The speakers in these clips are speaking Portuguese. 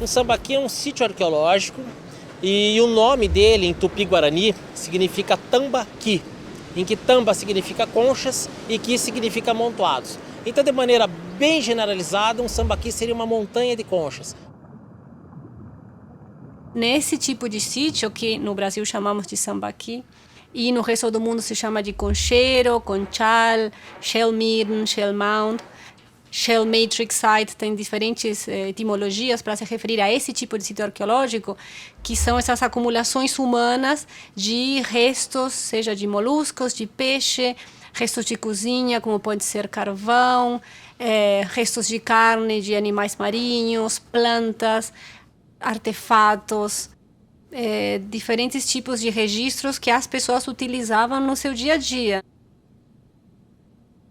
O Sambaqui é um sítio arqueológico e o nome dele em Tupi-Guarani significa tambaqui, em que tamba significa conchas e qui significa amontoados. Então, de maneira bem generalizada, um sambaqui seria uma montanha de conchas. Nesse tipo de sítio, que no Brasil chamamos de sambaqui, e no resto do mundo se chama de concheiro, conchal, shell midden, shell mound, shell matrix site, tem diferentes etimologias para se referir a esse tipo de sítio arqueológico, que são essas acumulações humanas de restos, seja de moluscos, de peixe, restos de cozinha, como pode ser carvão, restos de carne de animais marinhos, plantas, artefatos, diferentes tipos de registros que as pessoas utilizavam no seu dia a dia.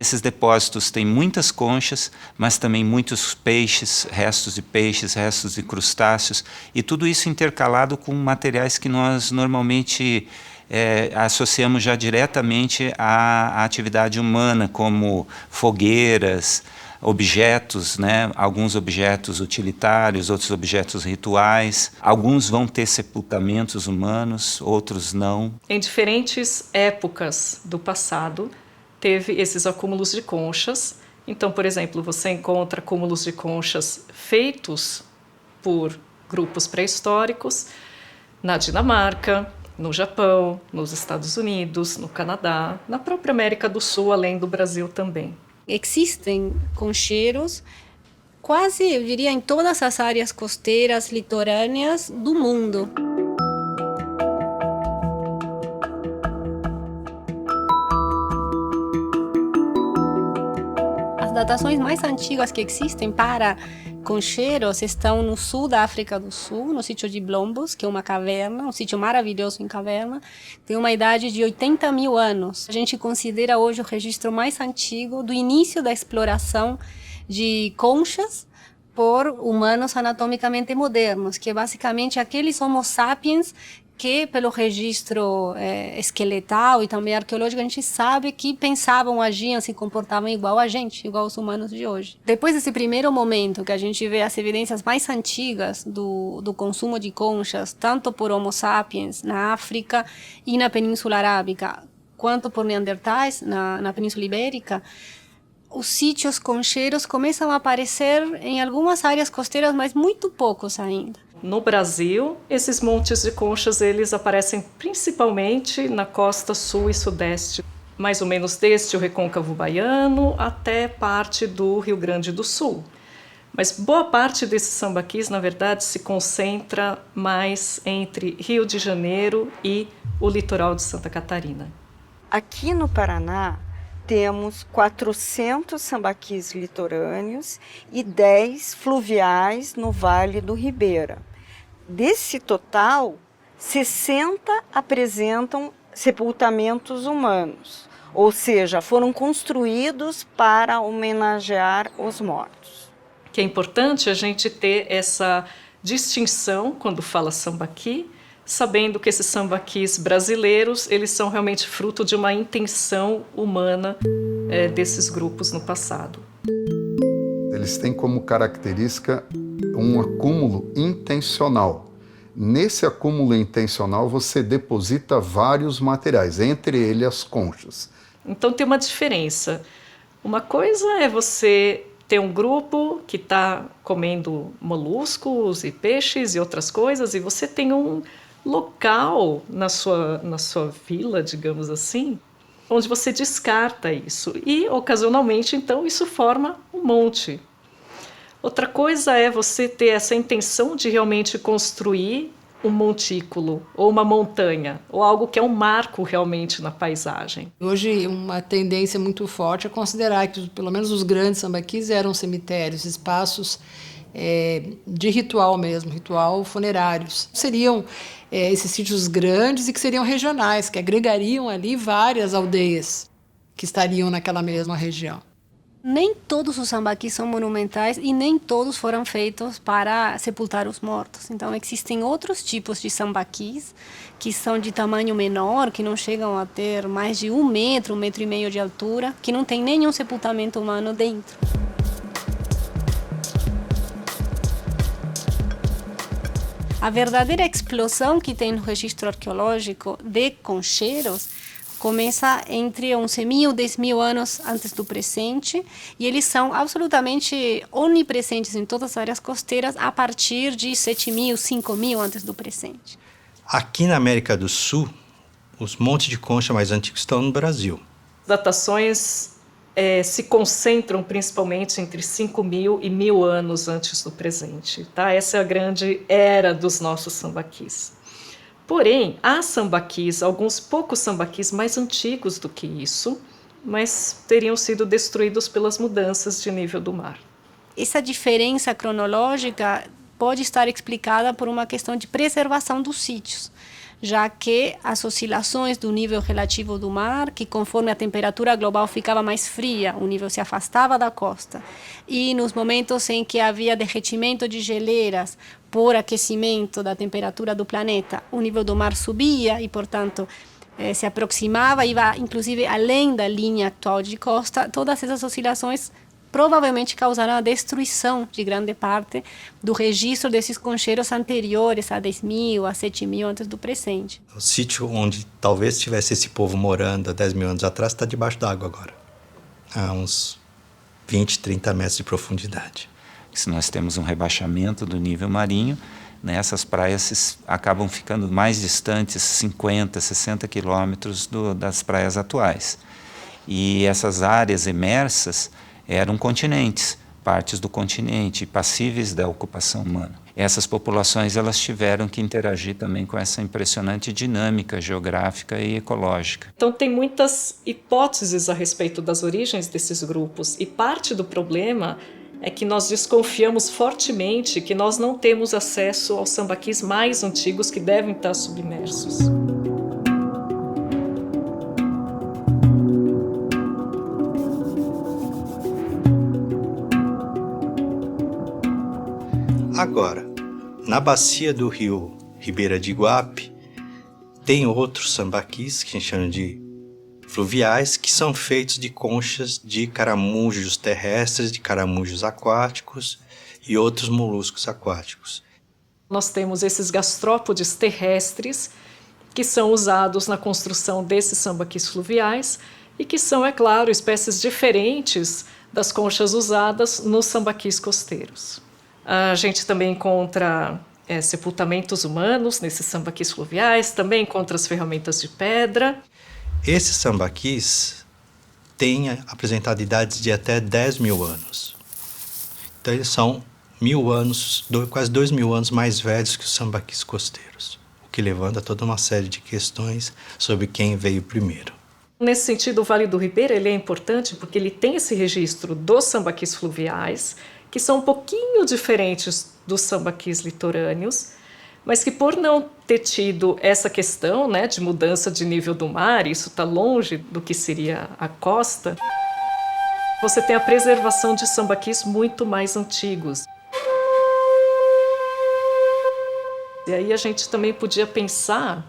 Esses depósitos têm muitas conchas, mas também muitos peixes, restos de crustáceos, e tudo isso intercalado com materiais que nós normalmente associamos já diretamente à atividade humana, como fogueiras, objetos, né? Alguns objetos utilitários, outros objetos rituais. Alguns vão ter sepultamentos humanos, outros não. Em diferentes épocas do passado, teve esses acúmulos de conchas. Então, por exemplo, você encontra acúmulos de conchas feitos por grupos pré-históricos na Dinamarca, no Japão, nos Estados Unidos, no Canadá, na própria América do Sul, além do Brasil também. Existem concheiros quase, eu diria, em todas as áreas costeiras litorâneas do mundo. As datações mais antigas que existem para concheiros estão no sul da África do Sul, no sítio de Blombos, que é uma caverna, um sítio maravilhoso em caverna, tem uma idade de 80 mil anos. A gente considera hoje o registro mais antigo do início da exploração de conchas por humanos anatomicamente modernos, que é basicamente aqueles Homo sapiens que, pelo registro esqueletal e também arqueológico, a gente sabe que pensavam, agiam, se comportavam igual a gente, igual os humanos de hoje. Depois desse primeiro momento, que a gente vê as evidências mais antigas do consumo de conchas, tanto por Homo sapiens na África e na Península Arábica, quanto por neandertais na Península Ibérica, os sítios concheiros começam a aparecer em algumas áreas costeiras, mas muito poucos ainda. No Brasil, esses montes de conchas eles aparecem principalmente na costa sul e sudeste, mais ou menos desde o Recôncavo Baiano até parte do Rio Grande do Sul. Mas boa parte desses sambaquis, na verdade, se concentra mais entre Rio de Janeiro e o litoral de Santa Catarina. Aqui no Paraná, temos 400 sambaquis litorâneos e 10 fluviais no Vale do Ribeira. Desse total, 60 apresentam sepultamentos humanos, ou seja, foram construídos para homenagear os mortos. Que é importante a gente ter essa distinção quando fala sambaqui, sabendo que esses sambaquis brasileiros, eles são realmente fruto de uma intenção humana desses grupos no passado. Eles têm como característica um acúmulo intencional. Nesse acúmulo intencional, você deposita vários materiais, entre eles as conchas. Então tem uma diferença. Uma coisa é você ter um grupo que está comendo moluscos e peixes e outras coisas, e você tem um local na sua vila, digamos assim, onde você descarta isso. E, ocasionalmente, então, isso forma um monte. Outra coisa é você ter essa intenção de realmente construir um montículo, ou uma montanha, ou algo que é um marco realmente na paisagem. Hoje, uma tendência muito forte é considerar que, pelo menos os grandes sambaquis eram cemitérios, espaços de ritual mesmo, ritual funerários. Seriam esses sítios grandes e que seriam regionais, que agregariam ali várias aldeias que estariam naquela mesma região. Nem todos os sambaquis são monumentais e nem todos foram feitos para sepultar os mortos. Então, existem outros tipos de sambaquis que são de tamanho menor, que não chegam a ter mais de 1 metro, 1,5 metro de altura, que não tem nenhum sepultamento humano dentro. A verdadeira explosão que tem no registro arqueológico de concheiros começa entre 11.000 e 10.000 anos antes do presente, e eles são absolutamente onipresentes em todas as áreas costeiras a partir de 7.000, 5.000 antes do presente. Aqui na América do Sul, os montes de concha mais antigos estão no Brasil. Datações se concentram principalmente entre 5.000 e 1.000 anos antes do presente. Tá? Essa é a grande era dos nossos sambaquis. Porém, há sambaquis, alguns poucos sambaquis mais antigos do que isso, mas teriam sido destruídos pelas mudanças de nível do mar. Essa diferença cronológica pode estar explicada por uma questão de preservação dos sítios, já que as oscilações do nível relativo do mar, que conforme a temperatura global ficava mais fria, o nível se afastava da costa, e nos momentos em que havia derretimento de geleiras por aquecimento da temperatura do planeta, o nível do mar subia e, portanto, se aproximava, ia inclusive além da linha atual de costa. Todas essas oscilações provavelmente causaram a destruição de grande parte do registro desses concheiros anteriores a 10.000, a 7.000 antes do presente. O sítio onde talvez tivesse esse povo morando há 10.000 anos atrás está debaixo d'água agora, a uns 20, 30 metros de profundidade. Se nós temos um rebaixamento do nível marinho, né, essas praias acabam ficando mais distantes, 50, 60 quilômetros das praias atuais. E essas áreas emersas eram continentes, partes do continente, passíveis da ocupação humana. Essas populações elas tiveram que interagir também com essa impressionante dinâmica geográfica e ecológica. Então tem muitas hipóteses a respeito das origens desses grupos, e parte do problema é que nós desconfiamos fortemente que nós não temos acesso aos sambaquis mais antigos que devem estar submersos. Agora, na bacia do rio Ribeira de Iguape, tem outros sambaquis, que a gente chama de fluviais, que são feitos de conchas de caramujos terrestres, de caramujos aquáticos e outros moluscos aquáticos. Nós temos esses gastrópodes terrestres, que são usados na construção desses sambaquis fluviais e que são, é claro, espécies diferentes das conchas usadas nos sambaquis costeiros. A gente também encontra sepultamentos humanos nesses sambaquis fluviais, também encontra as ferramentas de pedra. Esses sambaquis têm apresentado idades de até 10.000 anos. Então eles são 1.000 anos, quase 2.000 anos mais velhos que os sambaquis costeiros, o que levanta toda uma série de questões sobre quem veio primeiro. Nesse sentido, o Vale do Ribeira ele é importante porque ele tem esse registro dos sambaquis fluviais, que são um pouquinho diferentes dos sambaquis litorâneos, mas que por não ter tido essa questão, né, de mudança de nível do mar, isso está longe do que seria a costa, você tem a preservação de sambaquis muito mais antigos. E aí a gente também podia pensar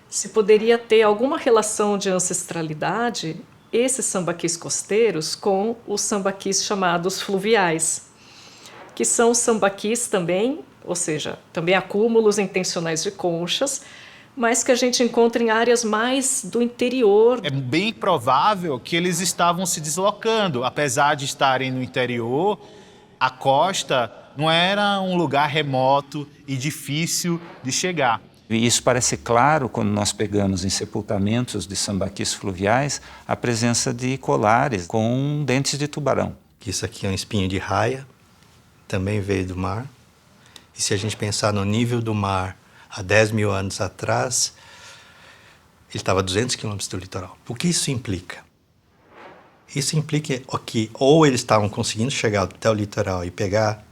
se poderia ter alguma relação de ancestralidade esses sambaquis costeiros com os sambaquis chamados fluviais, que são sambaquis também, ou seja, também acúmulos intencionais de conchas, mas que a gente encontra em áreas mais do interior. É bem provável que eles estavam se deslocando, apesar de estarem no interior, a costa não era um lugar remoto e difícil de chegar. E isso parece claro quando nós pegamos em sepultamentos de sambaquis fluviais a presença de colares com dentes de tubarão. Isso aqui é um espinho de raia, também veio do mar. E se a gente pensar no nível do mar há 10 mil anos atrás, ele estava a 200 quilômetros do litoral. O que isso implica? Isso implica que ou eles estavam conseguindo chegar até o litoral e pegar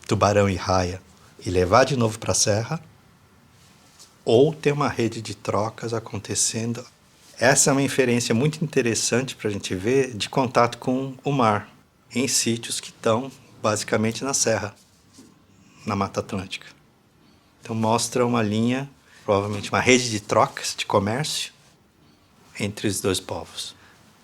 tubarão e raia e levar de novo para a serra, ou ter uma rede de trocas acontecendo. Essa é uma inferência muito interessante para a gente ver de contato com o mar, em sítios que estão basicamente na serra, na Mata Atlântica. Então mostra uma linha, provavelmente uma rede de trocas, de comércio, entre os dois povos.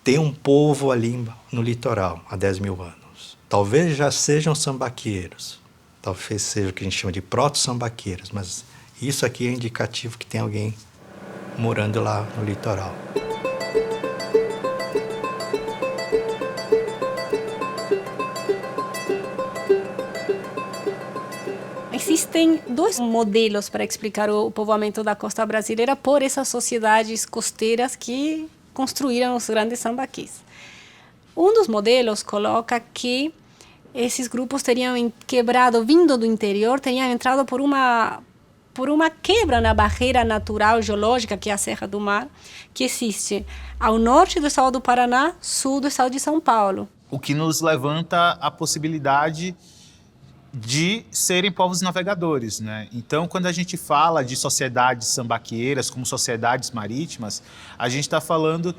Tem um povo ali no litoral, há 10 mil anos. Talvez já sejam sambaqueiros, talvez seja o que a gente chama de proto-sambaqueiros, mas isso aqui é indicativo que tem alguém morando lá no litoral. Existem dois modelos para explicar o povoamento da costa brasileira por essas sociedades costeiras que construíram os grandes sambaquis. Um dos modelos coloca que esses grupos teriam quebrado, vindo do interior, teriam entrado por uma quebra na barreira natural geológica, que é a Serra do Mar, que existe ao norte do estado do Paraná, sul do estado de São Paulo. O que nos levanta a possibilidade de serem povos navegadores, né? Então, quando a gente fala de sociedades sambaqueiras como sociedades marítimas, a gente está falando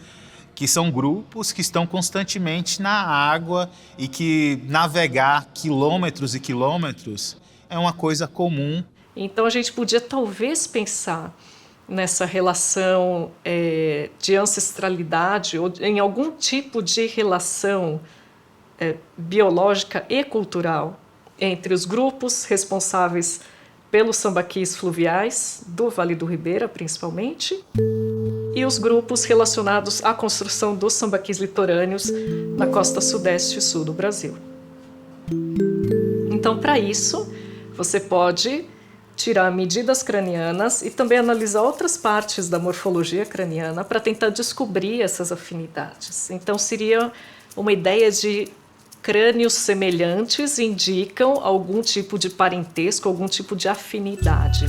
que são grupos que estão constantemente na água e que navegar quilômetros e quilômetros é uma coisa comum. Então a gente podia talvez pensar nessa relação de ancestralidade ou em algum tipo de relação biológica e cultural entre os grupos responsáveis pelos sambaquis fluviais, do Vale do Ribeira principalmente, e os grupos relacionados à construção dos sambaquis litorâneos na costa sudeste e sul do Brasil. Então, para isso, você pode tirar medidas cranianas e também analisar outras partes da morfologia craniana para tentar descobrir essas afinidades. Então, seria uma ideia de crânios semelhantes indicam algum tipo de parentesco, algum tipo de afinidade.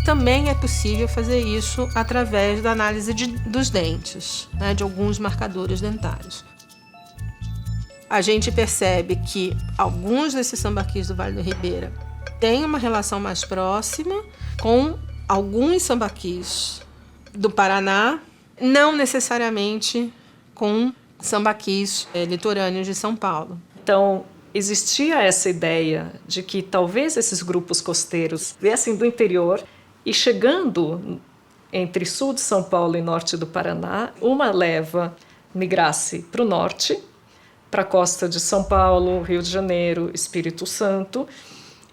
Também é possível fazer isso através da análise dos dentes, né, de alguns marcadores dentários. A gente percebe que alguns desses sambaquis do Vale do Ribeira têm uma relação mais próxima com alguns sambaquis do Paraná, não necessariamente com sambaquis litorâneos de São Paulo. Então, existia essa ideia de que talvez esses grupos costeiros viessem do interior e chegando entre sul de São Paulo e norte do Paraná, uma leva migrasse para o norte, para a costa de São Paulo, Rio de Janeiro, Espírito Santo,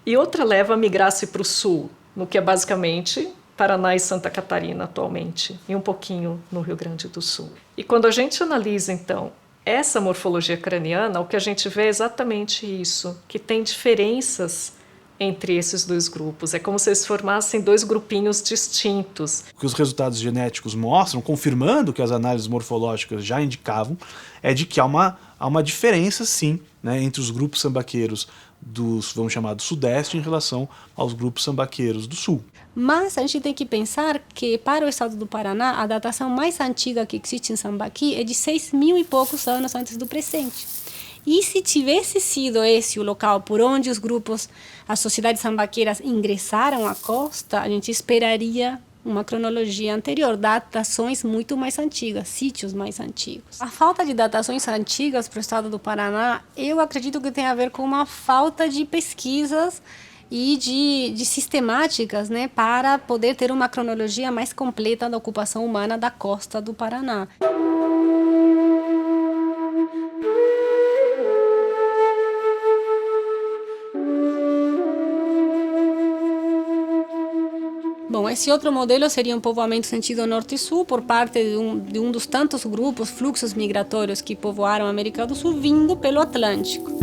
e outra leva migrasse para o sul, no que é basicamente Paraná e Santa Catarina atualmente, e um pouquinho no Rio Grande do Sul. E quando a gente analisa, então, essa morfologia craniana, o que a gente vê é exatamente isso, que tem diferenças entre esses dois grupos. É como se eles formassem dois grupinhos distintos. O que os resultados genéticos mostram, confirmando que as análises morfológicas já indicavam, é de que há uma diferença, sim, né, entre os grupos sambaqueiros vamos chamar, do Sudeste em relação aos grupos sambaqueiros do Sul. Mas a gente tem que pensar que, para o estado do Paraná, a datação mais antiga que existe em Sambaqui é de 6.000 e poucos anos antes do presente. E se tivesse sido esse o local por onde os grupos, as sociedades sambaqueiras ingressaram à costa, a gente esperaria uma cronologia anterior, datações muito mais antigas, sítios mais antigos. A falta de datações antigas para o estado do Paraná, eu acredito que tem a ver com uma falta de pesquisas e de sistemáticas, né, para poder ter uma cronologia mais completa da ocupação humana da costa do Paraná. Bom, esse outro modelo seria um povoamento sentido norte-sul por parte de um dos tantos grupos, fluxos migratórios que povoaram a América do Sul, vindo pelo Atlântico.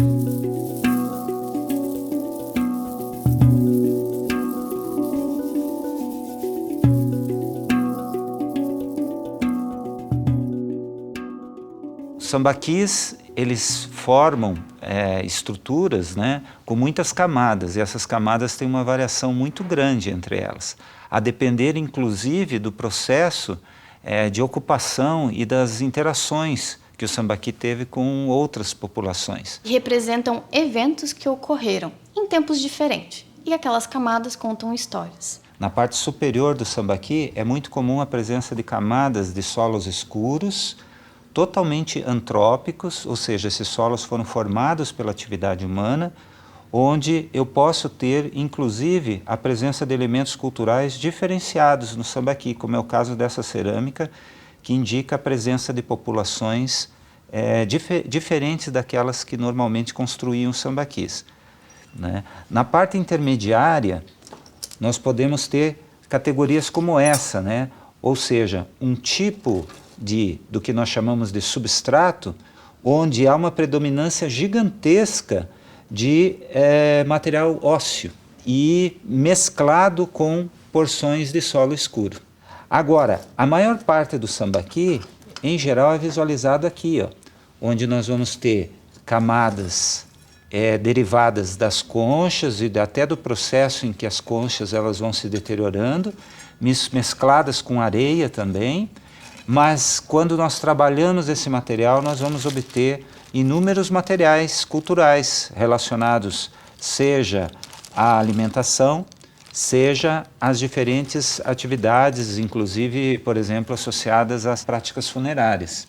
sambaquis, eles formam estruturas, né, com muitas camadas, e essas camadas têm uma variação muito grande entre elas, a depender inclusive do processo de ocupação e das interações que o sambaqui teve com outras populações. Representam eventos que ocorreram em tempos diferentes, e aquelas camadas contam histórias. Na parte superior do sambaqui é muito comum a presença de camadas de solos escuros, totalmente antrópicos, ou seja, esses solos foram formados pela atividade humana, onde eu posso ter, inclusive, a presença de elementos culturais diferenciados no sambaqui, como é o caso dessa cerâmica, que indica a presença de populações diferentes daquelas que normalmente construíam sambaquis, né? Na parte intermediária, nós podemos ter categorias como essa, né? Ou seja, um tipo do que nós chamamos de substrato, onde há uma predominância gigantesca de material ósseo e mesclado com porções de solo escuro. Agora, a maior parte do sambaqui, em geral, é visualizado aqui, ó, onde nós vamos ter camadas derivadas das conchas e até do processo em que as conchas elas vão se deteriorando, mescladas com areia também, mas quando nós trabalhamos esse material, nós vamos obter inúmeros materiais culturais relacionados, seja à alimentação, seja às diferentes atividades, inclusive, por exemplo, associadas às práticas funerárias.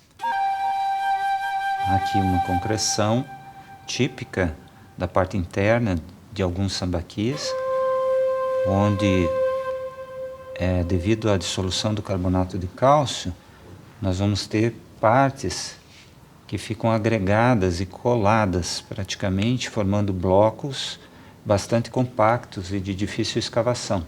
Aqui uma concreção típica da parte interna de alguns sambaquis, onde, devido à dissolução do carbonato de cálcio, nós vamos ter partes que ficam agregadas e coladas praticamente, formando blocos bastante compactos e de difícil escavação.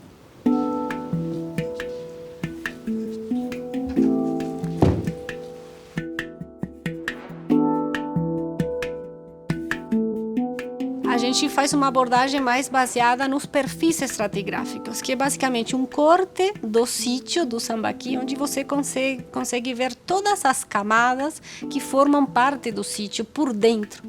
A gente faz uma abordagem mais baseada nos perfis estratigráficos, que é basicamente um corte do sítio do sambaqui, onde você consegue ver todas as camadas que formam parte do sítio por dentro.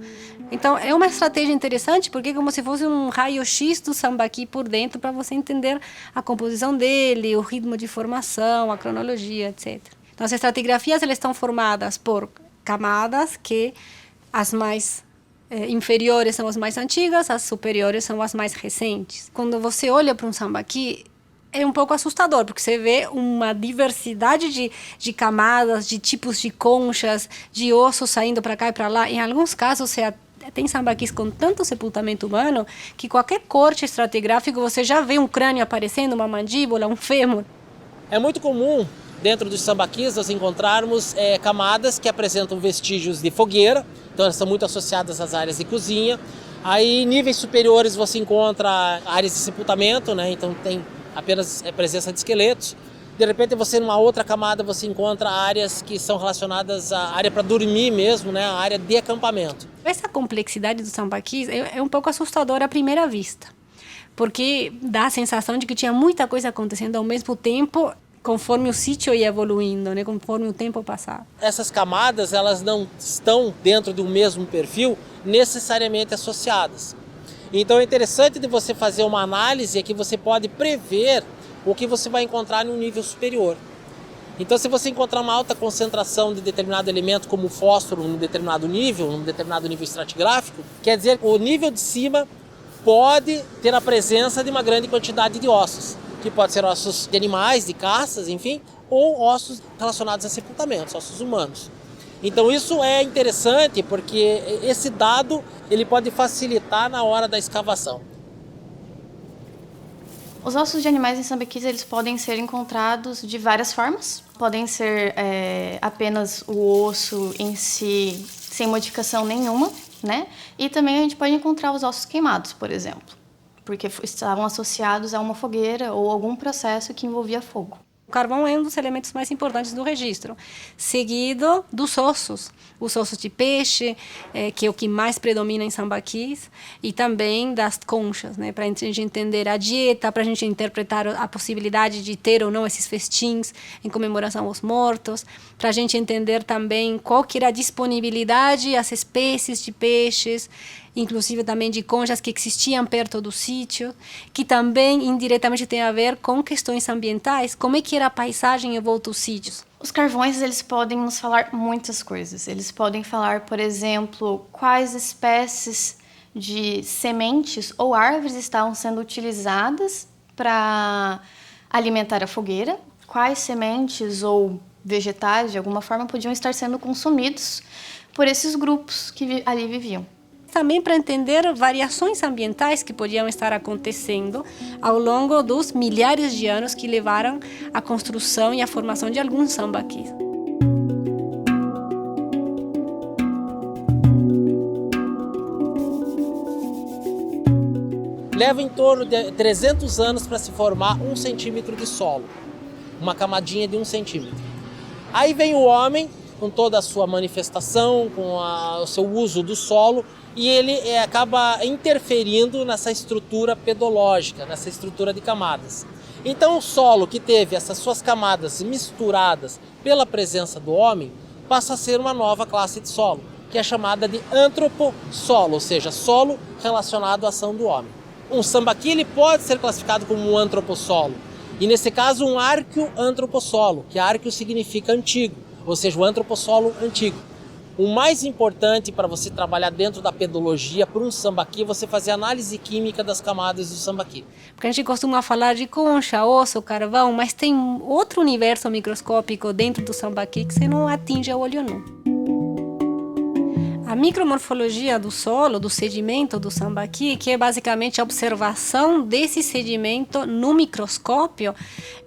Então, é uma estratégia interessante, porque é como se fosse um raio-x do sambaqui por dentro, para você entender a composição dele, o ritmo de formação, a cronologia, etc. Então, as estratigrafias elas estão formadas por camadas que as mais inferiores são as mais antigas, as superiores são as mais recentes. Quando você olha para um sambaqui, é um pouco assustador, porque você vê uma diversidade de camadas, de tipos de conchas, de ossos saindo para cá e para lá. Em alguns casos, você tem sambaquis com tanto sepultamento humano que qualquer corte estratigráfico você já vê um crânio aparecendo, uma mandíbula, um fêmur. É muito comum, dentro dos sambaquis, nós encontrarmos camadas que apresentam vestígios de fogueira, então elas são muito associadas às áreas de cozinha. Aí, em níveis superiores, você encontra áreas de sepultamento, né? Então tem apenas presença de esqueletos. De repente, você numa outra camada, você encontra áreas que são relacionadas à área para dormir mesmo, né? A área de acampamento. Essa complexidade do sambaquis é um pouco assustadora à primeira vista, porque dá a sensação de que tinha muita coisa acontecendo ao mesmo tempo, conforme o sítio ia evoluindo, né? Conforme o tempo passava. Essas camadas, elas não estão dentro do mesmo perfil necessariamente associadas. Então é interessante de você fazer uma análise que você pode prever o que você vai encontrar em um nível superior. Então, se você encontrar uma alta concentração de determinado elemento, como o fósforo, num determinado nível estratigráfico, quer dizer que o nível de cima pode ter a presença de uma grande quantidade de ossos, que pode ser ossos de animais, de caças, enfim, ou ossos relacionados a sepultamentos, ossos humanos. Então isso é interessante porque esse dado ele pode facilitar na hora da escavação. Os ossos de animais em sambaquis eles podem ser encontrados de várias formas. Podem ser apenas o osso em si, sem modificação nenhuma, né? E também a gente pode encontrar os ossos queimados, por exemplo, porque estavam associados a uma fogueira ou algum processo que envolvia fogo. O carvão é um dos elementos mais importantes do registro, seguido dos ossos. Os ossos de peixe, que é o que mais predomina em sambaquis, e também das conchas, né, para a gente entender a dieta, para a gente interpretar a possibilidade de ter ou não esses festins em comemoração aos mortos, para a gente entender também qual que era a disponibilidade, as espécies de peixes, inclusive também de conchas que existiam perto do sítio, que também indiretamente tem a ver com questões ambientais, como é que era a paisagem em volta aos sítios. Os carvões, eles podem nos falar muitas coisas. Eles podem falar, por exemplo, quais espécies de sementes ou árvores estavam sendo utilizadas para alimentar a fogueira, quais sementes ou vegetais, de alguma forma, podiam estar sendo consumidos por esses grupos que ali viviam. Também para entender variações ambientais que podiam estar acontecendo ao longo dos milhares de anos que levaram à construção e à formação de alguns sambaquis. Leva em torno de 300 anos para se formar 1 centímetro de solo, uma camadinha de 1 centímetro. Aí vem o homem com toda a sua manifestação, com o seu uso do solo, e ele acaba interferindo nessa estrutura pedológica, nessa estrutura de camadas. Então o solo que teve essas suas camadas misturadas pela presença do homem passa a ser uma nova classe de solo, que é chamada de antropossolo, ou seja, solo relacionado à ação do homem. Um sambaqui ele pode ser classificado como um antropossolo, e nesse caso um arqueoantropossolo, que arqueo significa antigo, ou seja, o antropossolo antigo. O mais importante para você trabalhar dentro da pedologia para um sambaqui é você fazer análise química das camadas do sambaqui. Porque a gente costuma falar de concha, osso, carvão, mas tem outro universo microscópico dentro do sambaqui que você não atinge a olho nu. A micromorfologia do solo, do sedimento do sambaqui, que é basicamente a observação desse sedimento no microscópio,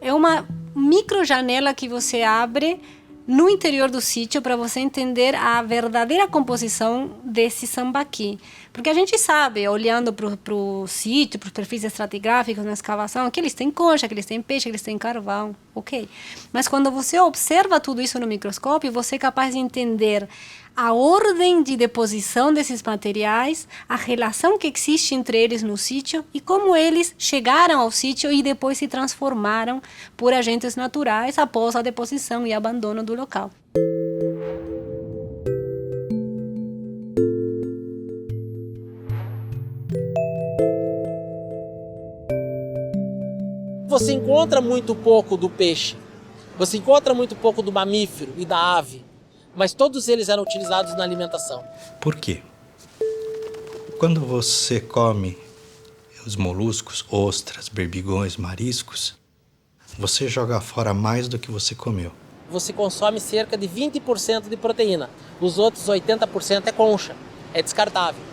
é uma microjanela que você abre no interior do sítio para você entender a verdadeira composição desse sambaqui. Porque a gente sabe, olhando para o sítio, para os perfis estratigráficos na escavação, que eles têm concha, que eles têm peixe, que eles têm carvão, ok. Mas quando você observa tudo isso no microscópio, você é capaz de entender a ordem de deposição desses materiais, a relação que existe entre eles no sítio e como eles chegaram ao sítio e depois se transformaram por agentes naturais após a deposição e abandono do local. Você encontra muito pouco do peixe, você encontra muito pouco do mamífero e da ave, mas todos eles eram utilizados na alimentação. Por quê? Quando você come os moluscos, ostras, berbigões, mariscos, você joga fora mais do que você comeu. Você consome cerca de 20% de proteína, os outros 80% é concha, é descartável.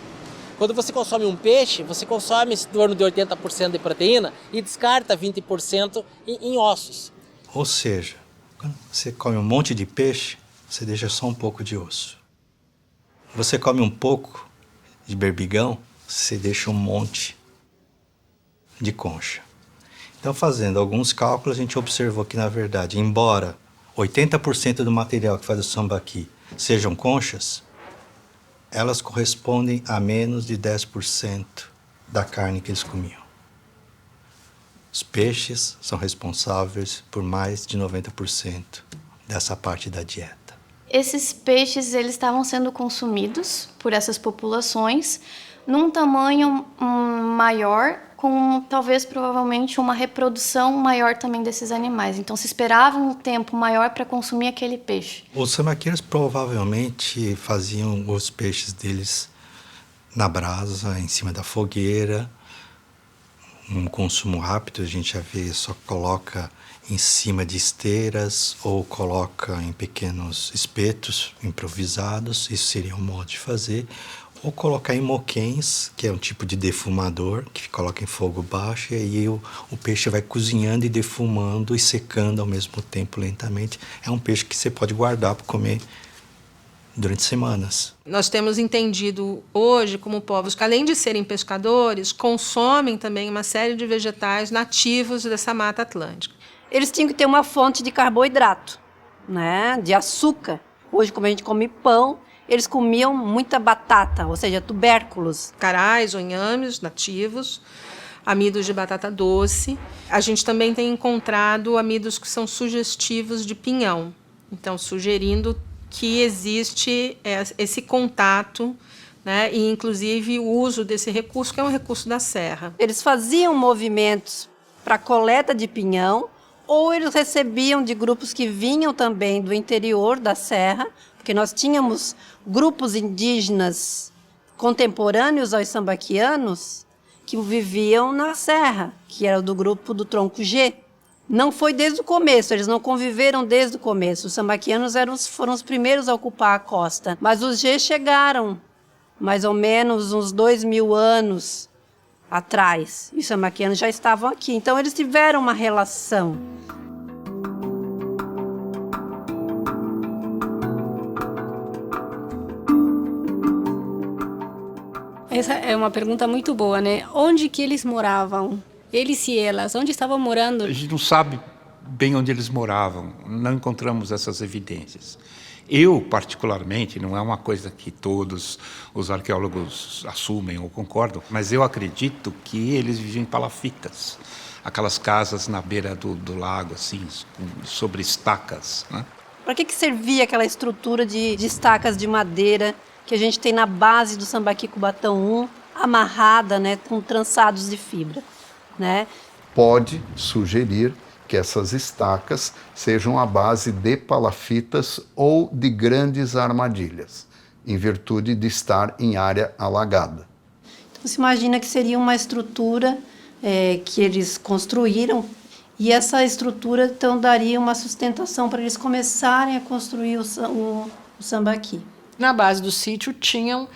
Quando você consome um peixe, você consome em torno de 80% de proteína e descarta 20% em ossos. Ou seja, quando você come um monte de peixe, você deixa só um pouco de osso. Você come um pouco de berbigão, você deixa um monte de concha. Então, fazendo alguns cálculos, a gente observou que, na verdade, embora 80% do material que faz o sambaqui sejam conchas, elas correspondem a menos de 10% da carne que eles comiam. Os peixes são responsáveis por mais de 90% dessa parte da dieta. Esses peixes eles estavam sendo consumidos por essas populações num tamanho maior, com talvez provavelmente uma reprodução maior também desses animais. Então se esperava um tempo maior para consumir aquele peixe. Os sambaqueiros provavelmente faziam os peixes deles na brasa, em cima da fogueira. Um consumo rápido, a gente já vê, só coloca em cima de esteiras ou coloca em pequenos espetos improvisados, isso seria um modo de fazer. Ou colocar em moquéns, que é um tipo de defumador, que coloca em fogo baixo, e aí o peixe vai cozinhando e defumando e secando ao mesmo tempo lentamente. É um peixe que você pode guardar para comer durante semanas. Nós temos entendido hoje como povos que, além de serem pescadores, consomem também uma série de vegetais nativos dessa mata atlântica. eles tinham que ter uma fonte de carboidrato, né, de açúcar. Hoje, como a gente come pão, eles comiam muita batata, ou seja, tubérculos. Carais ou inhames nativos, amidos de batata doce. A gente também tem encontrado amidos que são sugestivos de pinhão, então sugerindo que existe esse contato, né, e inclusive o uso desse recurso, que é um recurso da serra. Eles faziam movimentos para coleta de pinhão, ou eles recebiam de grupos que vinham também do interior da serra, porque nós tínhamos grupos indígenas contemporâneos aos sambaquianos que viviam na serra, que era do grupo do tronco G. Não foi desde o começo, eles não conviveram desde o começo. Os sambaquianos foram os primeiros a ocupar a costa, mas os G chegaram mais ou menos uns 2.000 anos atrás. E os sambaquianos já estavam aqui, então eles tiveram uma relação. Essa é uma pergunta muito boa, né? Onde que eles moravam? Eles e elas, onde estavam morando? A gente não sabe bem onde eles moravam, não encontramos essas evidências. Eu, particularmente, não é uma coisa que todos os arqueólogos assumem ou concordam, mas eu acredito que eles viviam em palafitas, aquelas casas na beira do lago, assim, sobre estacas, né? Para que servia aquela estrutura de estacas de madeira que a gente tem na base do Sambaqui Cubatão 1, amarrada, né, com trançados de fibra, né? Pode sugerir que essas estacas sejam a base de palafitas ou de grandes armadilhas, em virtude de estar em área alagada. Então, se imagina que seria uma estrutura que eles construíram, e essa estrutura então daria uma sustentação para eles começarem a construir o sambaqui. Na base do sítio tinham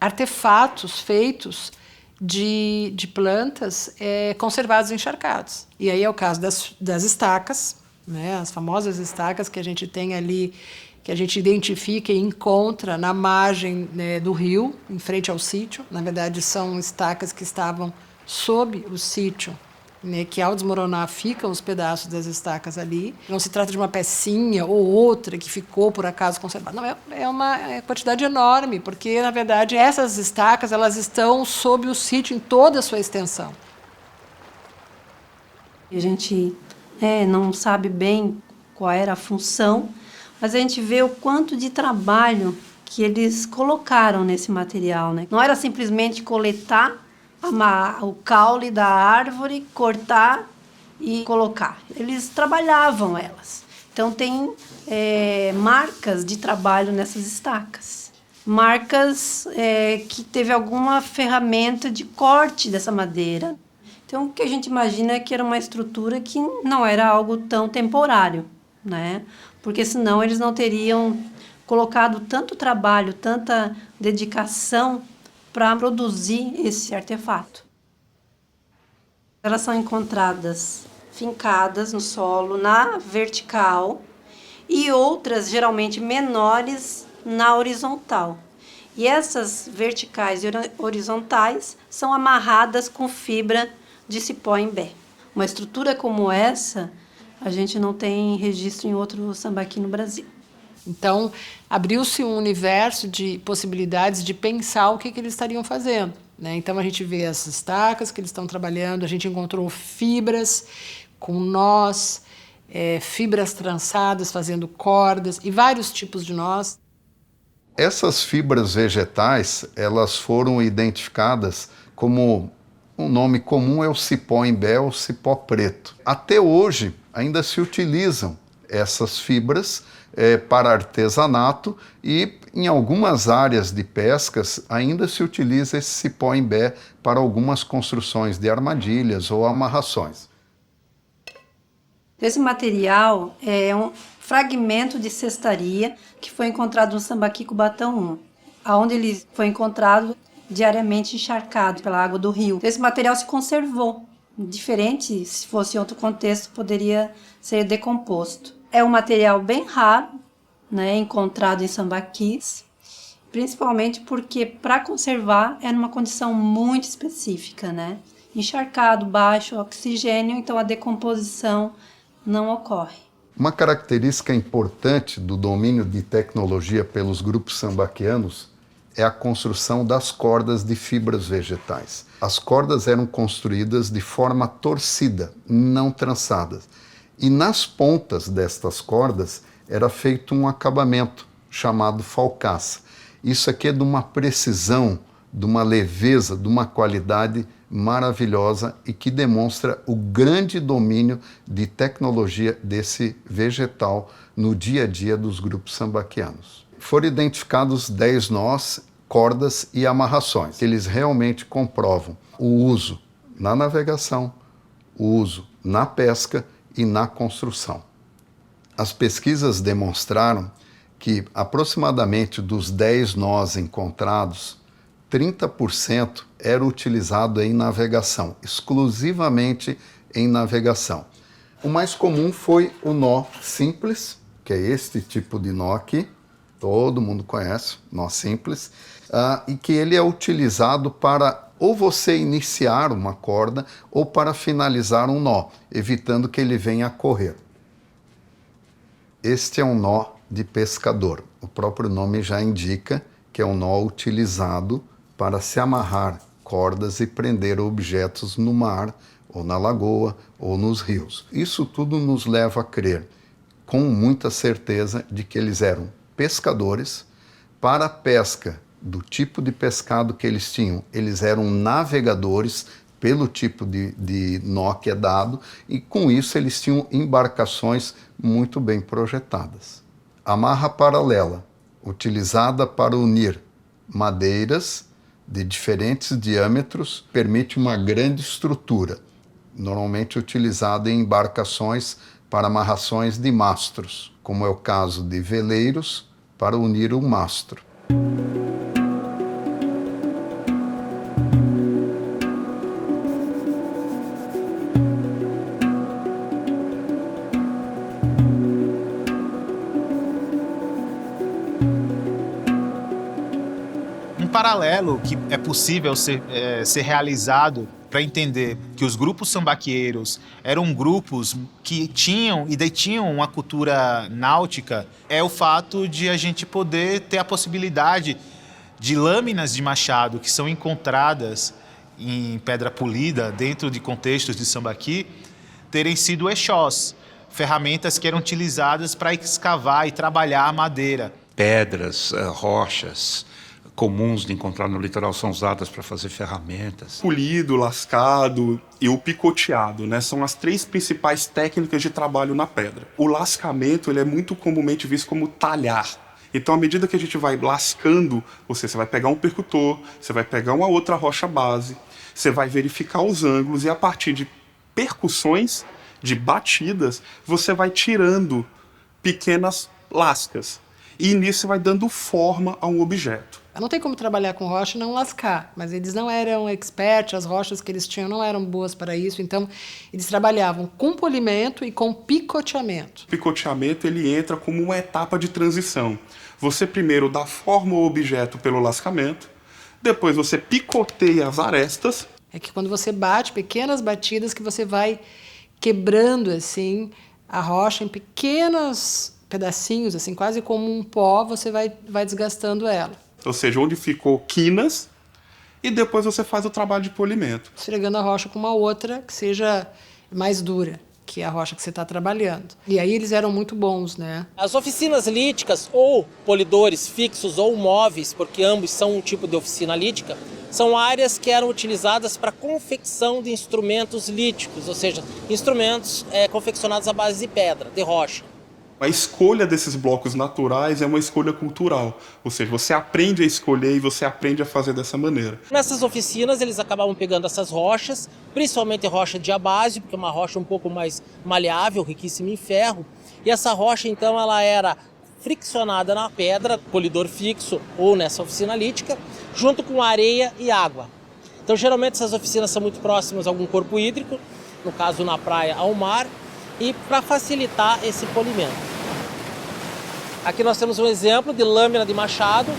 artefatos feitos de plantas conservados e encharcados. E aí é o caso das estacas, né, as famosas estacas que a gente tem ali, que a gente identifica e encontra na margem, né, do rio, em frente ao sítio. Na verdade, são estacas que estavam sob o sítio, né, que ao desmoronar ficam os pedaços das estacas ali. Não se trata de uma pecinha ou outra que ficou por acaso conservada. Não, é uma quantidade enorme, porque na verdade essas estacas elas estão sob o sítio em toda a sua extensão. A gente não sabe bem qual era a função, mas a gente vê o quanto de trabalho que eles colocaram nesse material, né? Não era simplesmente coletar o caule da árvore, cortar e colocar. Eles trabalhavam elas. Então tem marcas de trabalho nessas estacas. Marcas que teve alguma ferramenta de corte dessa madeira. Então o que a gente imagina é que era uma estrutura que não era algo tão temporário, né? Porque senão eles não teriam colocado tanto trabalho, tanta dedicação para produzir esse artefato. Elas são encontradas fincadas no solo, na vertical, e outras, geralmente menores, na horizontal. E essas verticais e horizontais são amarradas com fibra de cipó-imbé. Uma estrutura como essa, a gente não tem registro em outro sambaqui no Brasil. Então, abriu-se um universo de possibilidades de pensar o que eles estariam fazendo, né? Então, a gente vê as estacas que eles estão trabalhando, a gente encontrou fibras com nós, fibras trançadas, fazendo cordas e vários tipos de nós. Essas fibras vegetais, elas foram identificadas como um nome comum é o cipó-imbé ou cipó preto. Até hoje, ainda se utilizam essas fibras para artesanato e em algumas áreas de pescas ainda se utiliza esse cipó-imbé para algumas construções de armadilhas ou amarrações. Esse material é um fragmento de cestaria que foi encontrado no Sambaqui Cubatão 1, onde ele foi encontrado diariamente encharcado pela água do rio. Esse material se conservou. Diferente, se fosse em outro contexto, poderia ser decomposto. É um material bem raro, né, encontrado em sambaquis, principalmente porque para conservar é numa condição muito específica, né? encharcado, baixo oxigênio, então a decomposição não ocorre. Uma característica importante do domínio de tecnologia pelos grupos sambaquianos é a construção das cordas de fibras vegetais. As cordas eram construídas de forma torcida, não trançadas. E nas pontas destas cordas era feito um acabamento chamado falcaça. Isso aqui é de uma precisão, de uma leveza, de uma qualidade maravilhosa e que demonstra o grande domínio de tecnologia desse vegetal no dia a dia dos grupos sambaquianos. Foram identificados 10 nós, cordas e amarrações. Eles realmente comprovam o uso na navegação, o uso na pesca e na construção. As pesquisas demonstraram que aproximadamente dos 10 nós encontrados, 30% era utilizado em navegação, exclusivamente em navegação. O mais comum foi o nó simples, que é este tipo de nó aqui, todo mundo conhece, nó simples, e que ele é utilizado para ou você iniciar uma corda ou para finalizar um nó, evitando que ele venha a correr. Este é um nó de pescador. O próprio nome já indica que é um nó utilizado para se amarrar cordas e prender objetos no mar, ou na lagoa, ou nos rios. Isso tudo nos leva a crer, com muita certeza, de que eles eram pescadores. Para a pesca do tipo de pescado que eles tinham, eles eram navegadores pelo tipo de nó que é dado, e com isso eles tinham embarcações muito bem projetadas. A amarra paralela, utilizada para unir madeiras de diferentes diâmetros, permite uma grande estrutura, normalmente utilizada em embarcações para amarrações de mastros, como é o caso de veleiros para unir um mastro. Paralelo que é possível ser realizado para entender que os grupos sambaqueiros eram grupos que tinham e detinham uma cultura náutica é o fato de a gente poder ter a possibilidade de lâminas de machado que são encontradas em pedra polida dentro de contextos de sambaqui terem sido eixós, ferramentas que eram utilizadas para escavar e trabalhar a madeira. Pedras, rochas comuns de encontrar no litoral são usadas para fazer ferramentas. Polido, lascado e o picoteado, né? São as 3 principais técnicas de trabalho na pedra. O lascamento ele é muito comumente visto como talhar. Então, à medida que a gente vai lascando, você vai pegar um percutor, você vai pegar uma outra rocha base, você vai verificar os ângulos e a partir de percussões, de batidas, você vai tirando pequenas lascas. E nisso você vai dando forma a um objeto. Não tem como trabalhar com rocha e não lascar, mas eles não eram experts, as rochas que eles tinham não eram boas para isso, então eles trabalhavam com polimento e com picoteamento. O picoteamento ele entra como uma etapa de transição. Você primeiro dá forma ao objeto pelo lascamento, depois você picoteia as arestas. É que quando você bate, pequenas batidas que você vai quebrando assim a rocha em pequenos pedacinhos, assim, quase como um pó, você vai desgastando ela. Ou seja, onde ficou quinas, e depois você faz o trabalho de polimento. Esfregando a rocha com uma outra que seja mais dura, que é a rocha que você está trabalhando. E aí eles eram muito bons, né? As oficinas líticas, ou polidores fixos ou móveis, porque ambos são um tipo de oficina lítica, são áreas que eram utilizadas para confecção de instrumentos líticos, ou seja, instrumentos confeccionados à base de pedra, de rocha. A escolha desses blocos naturais é uma escolha cultural, ou seja, você aprende a escolher e você aprende a fazer dessa maneira. Nessas oficinas eles acabavam pegando essas rochas, principalmente rocha diabásio, porque é uma rocha um pouco mais maleável, riquíssima em ferro, e essa rocha então ela era friccionada na pedra, polidor fixo ou nessa oficina lítica, junto com areia e água. Então geralmente essas oficinas são muito próximas a algum corpo hídrico, no caso na praia ao mar, e para facilitar esse polimento. Aqui nós temos um exemplo de lâmina de machado.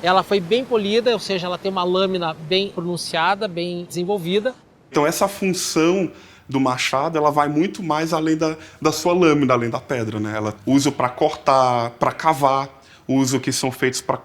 Ela foi bem polida, ou seja, ela tem uma lâmina bem pronunciada, bem desenvolvida. Então essa função do machado, ela vai muito mais além da sua lâmina, além da pedra, né? Ela usa para cortar, para cavar, uso que são feitos para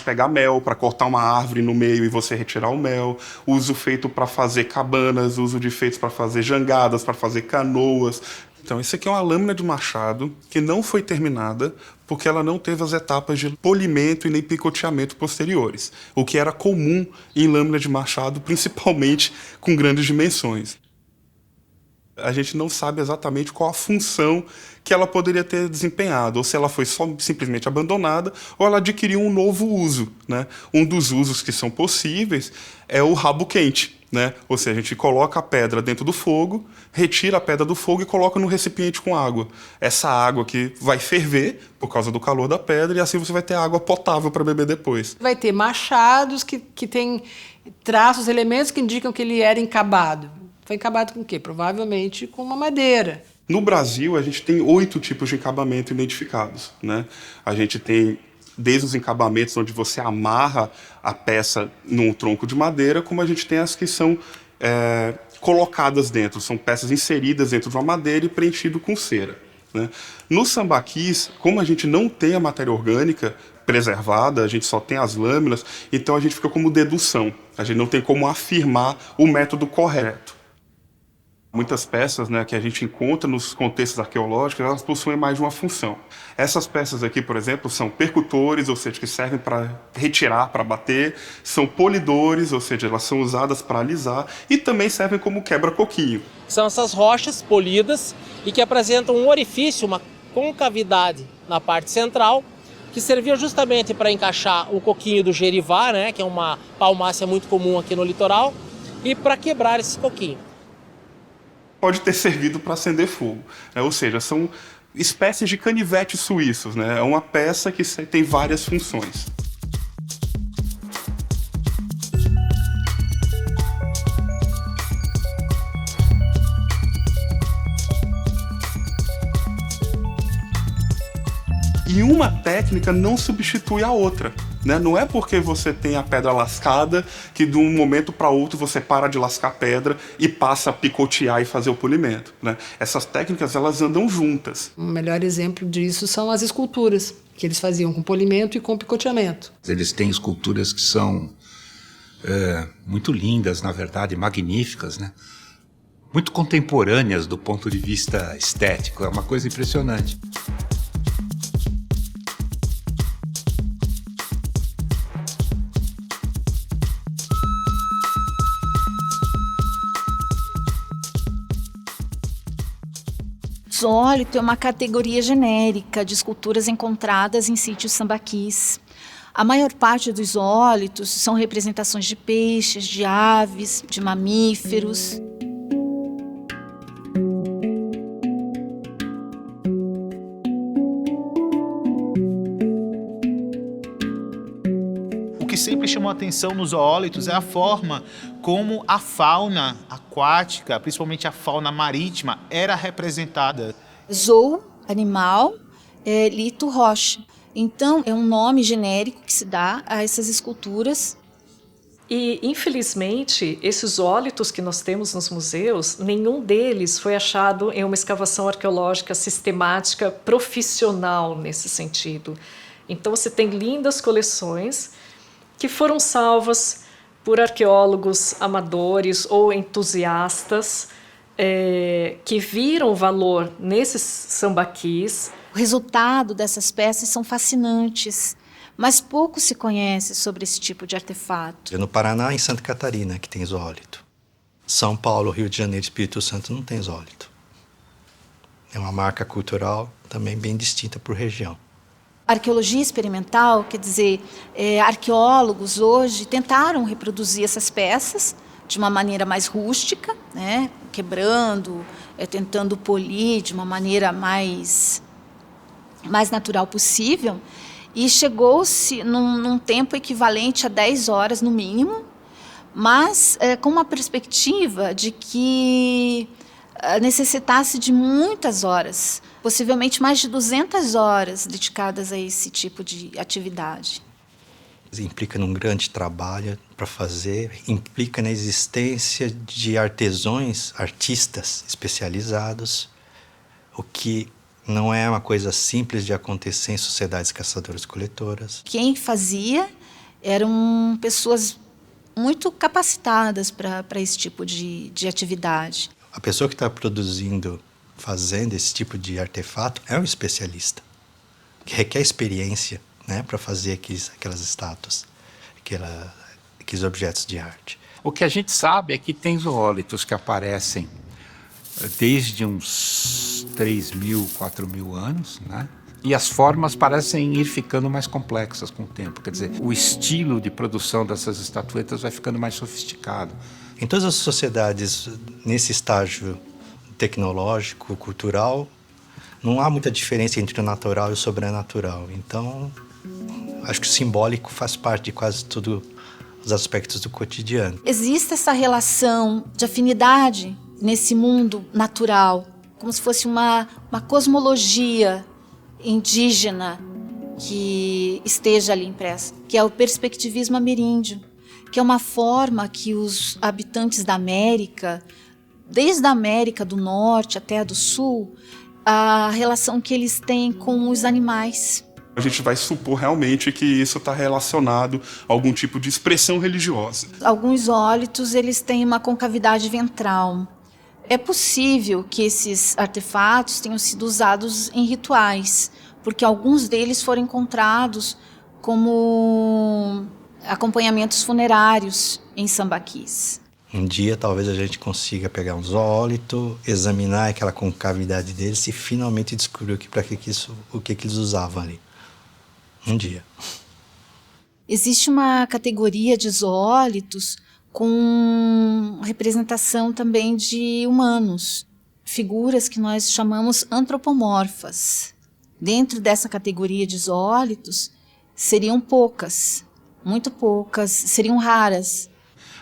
pegar mel, para cortar uma árvore no meio e você retirar o mel, uso feito para fazer cabanas, uso de feitos para fazer jangadas, para fazer canoas. Então isso aqui é uma lâmina de machado que não foi terminada porque ela não teve as etapas de polimento e nem picoteamento posteriores, o que era comum em lâmina de machado, principalmente com grandes dimensões. A gente não sabe exatamente qual a função que ela poderia ter desempenhado, ou se ela foi simplesmente abandonada, ou ela adquiriu um novo uso, né? Um dos usos que são possíveis é o rabo quente, né? Ou seja, a gente coloca a pedra dentro do fogo, retira a pedra do fogo e coloca no recipiente com água. Essa água que vai ferver por causa do calor da pedra e assim você vai ter água potável para beber depois. Vai ter machados que têm traços, elementos que indicam que ele era encabado. Foi encabado com o quê? Provavelmente com uma madeira. No Brasil, a gente tem 8 tipos de encabamento identificados, né? A gente tem desde os encabamentos onde você amarra a peça num tronco de madeira, como a gente tem as que são colocadas dentro, são peças inseridas dentro de uma madeira e preenchido com cera, né? No sambaquis, como a gente não tem a matéria orgânica preservada, a gente só tem as lâminas, então a gente fica como dedução, a gente não tem como afirmar o método correto. Muitas peças, né, que a gente encontra nos contextos arqueológicos, elas possuem mais de uma função. Essas peças aqui, por exemplo, são percutores, ou seja, que servem para retirar, para bater, são polidores, ou seja, elas são usadas para alisar, e também servem como quebra-coquinho. São essas rochas polidas e que apresentam um orifício, uma concavidade na parte central, que servia justamente para encaixar o coquinho do gerivá, né, que é uma palmácea muito comum aqui no litoral, e para quebrar esse coquinho. Pode ter servido para acender fogo, né? Ou seja, são espécies de canivetes suíços, né? É uma peça que tem várias funções. E uma técnica não substitui a outra, né? Não é porque você tem a pedra lascada que de um momento para outro você para de lascar a pedra e passa a picotear e fazer o polimento, né? Essas técnicas, elas andam juntas. O melhor exemplo disso são as esculturas, que eles faziam com polimento e com picoteamento. Eles têm esculturas que são muito lindas, na verdade, magníficas, né? Muito contemporâneas do ponto de vista estético, é uma coisa impressionante. Isólito é uma categoria genérica de esculturas encontradas em sítios sambaquis. A maior parte dos isólitos são representações de peixes, de aves, de mamíferos. O que sempre chamou a atenção nos zoólitos é a forma como a fauna aquática, principalmente a fauna marítima, era representada. Zoo, animal, lito, rocha. Então, é um nome genérico que se dá a essas esculturas. E, infelizmente, esses zoólitos que nós temos nos museus, nenhum deles foi achado em uma escavação arqueológica sistemática profissional nesse sentido. Então, você tem lindas coleções que foram salvas por arqueólogos amadores ou entusiastas que viram valor nesses sambaquis. O resultado dessas peças são fascinantes, mas pouco se conhece sobre esse tipo de artefato. É no Paraná e em Santa Catarina que tem zoólito. São Paulo, Rio de Janeiro e Espírito Santo não tem zoólito. É uma marca cultural também bem distinta por região. Arqueologia experimental, quer dizer, arqueólogos hoje tentaram reproduzir essas peças de uma maneira mais rústica, né, quebrando, tentando polir de uma maneira mais natural possível, e chegou-se num tempo equivalente a 10 horas no mínimo, mas com uma perspectiva de que necessitasse de muitas horas, possivelmente mais de 200 horas dedicadas a esse tipo de atividade. Implica num grande trabalho para fazer, implica na existência de artesãos, artistas especializados, o que não é uma coisa simples de acontecer em sociedades caçadoras-coletoras. Quem fazia eram pessoas muito capacitadas para esse tipo de atividade. A pessoa que está produzindo, fazendo esse tipo de artefato é um especialista, que requer experiência, né, para fazer aquelas estátuas, aqueles objetos de arte. O que a gente sabe é que tem zoólitos que aparecem desde uns 3.000, 4.000 anos, né? E as formas parecem ir ficando mais complexas com o tempo. Quer dizer, o estilo de produção dessas estatuetas vai ficando mais sofisticado. Em todas as sociedades, nesse estágio tecnológico, cultural, não há muita diferença entre o natural e o sobrenatural. Então, acho que o simbólico faz parte de quase todos os aspectos do cotidiano. Existe essa relação de afinidade nesse mundo natural, como se fosse uma cosmologia indígena que esteja ali impressa, que é o perspectivismo ameríndio, que é uma forma que os habitantes da América, desde a América do Norte até a do Sul, a relação que eles têm com os animais. A gente vai supor realmente que isso está relacionado a algum tipo de expressão religiosa. Alguns zoólitos, eles têm uma concavidade ventral. É possível que esses artefatos tenham sido usados em rituais, porque alguns deles foram encontrados como acompanhamentos funerários em sambaquis. Um dia talvez a gente consiga pegar um zoólito, examinar aquela concavidade deles e finalmente descobrir o que eles usavam ali. Um dia. Existe uma categoria de zoólitos com representação também de humanos, figuras que nós chamamos antropomorfas. Dentro dessa categoria de zoólitos, seriam poucas, muito poucas, seriam raras.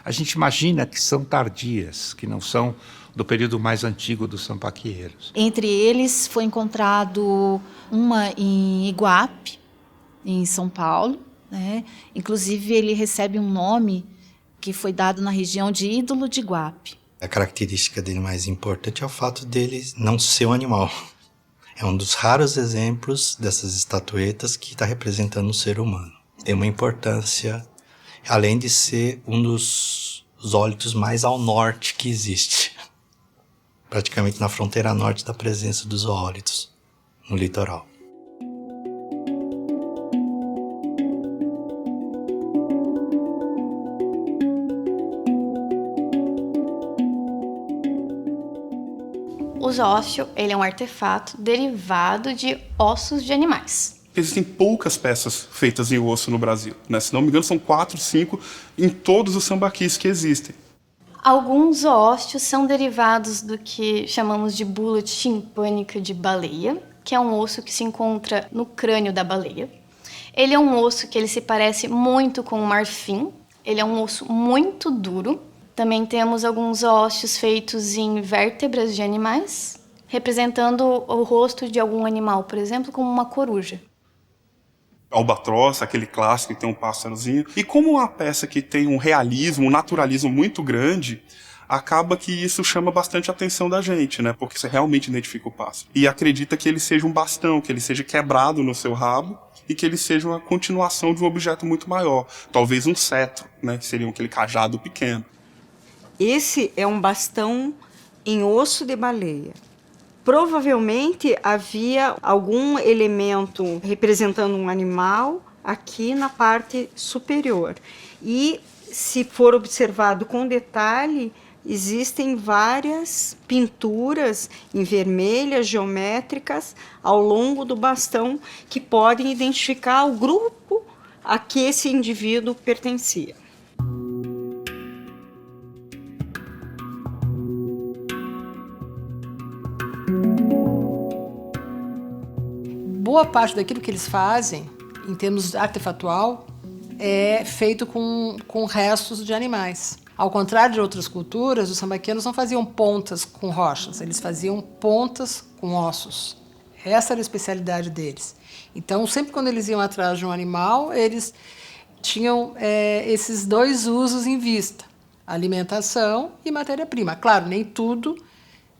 A gente imagina que são tardias, que não são do período mais antigo dos sambaqueiros. Entre eles foi encontrado uma em Iguape, em São Paulo, né? Inclusive ele recebe um nome que foi dado na região de Ídolo de Iguape. A característica dele mais importante é o fato dele não ser um animal. É um dos raros exemplos dessas estatuetas que está representando um ser humano. Tem uma importância, além de ser um dos zoólitos mais ao norte que existe. Praticamente na fronteira norte da presença dos zoólitos, no litoral. O zoófilo, ele é um artefato derivado de ossos de animais. Existem poucas peças feitas em osso no Brasil, né? Se não me engano, são 4, 5 em todos os sambaquis que existem. Alguns zoófilos são derivados do que chamamos de bula timpânica de baleia, que é um osso que se encontra no crânio da baleia. Ele é um osso que ele se parece muito com o marfim. Ele é um osso muito duro. Também temos alguns ossos feitos em vértebras de animais, representando o rosto de algum animal, por exemplo, como uma coruja. Albatroz, aquele clássico que tem um pássarozinho. E como uma peça que tem um realismo, um naturalismo muito grande, acaba que isso chama bastante a atenção da gente, né? Porque você realmente identifica o pássaro. E acredita que ele seja um bastão, que ele seja quebrado no seu rabo e que ele seja uma continuação de um objeto muito maior. Talvez um cetro, né? Que seria aquele cajado pequeno. Esse é um bastão em osso de baleia. Provavelmente havia algum elemento representando um animal aqui na parte superior. E, se for observado com detalhe, existem várias pinturas em vermelhas, geométricas, ao longo do bastão, que podem identificar o grupo a que esse indivíduo pertencia. Boa parte daquilo que eles fazem, em termos artefatual, é feito com restos de animais. Ao contrário de outras culturas, os sambaquenos não faziam pontas com rochas, eles faziam pontas com ossos. Essa era a especialidade deles. Então, sempre quando eles iam atrás de um animal, eles tinham esses dois usos em vista: alimentação e matéria-prima. Claro, nem tudo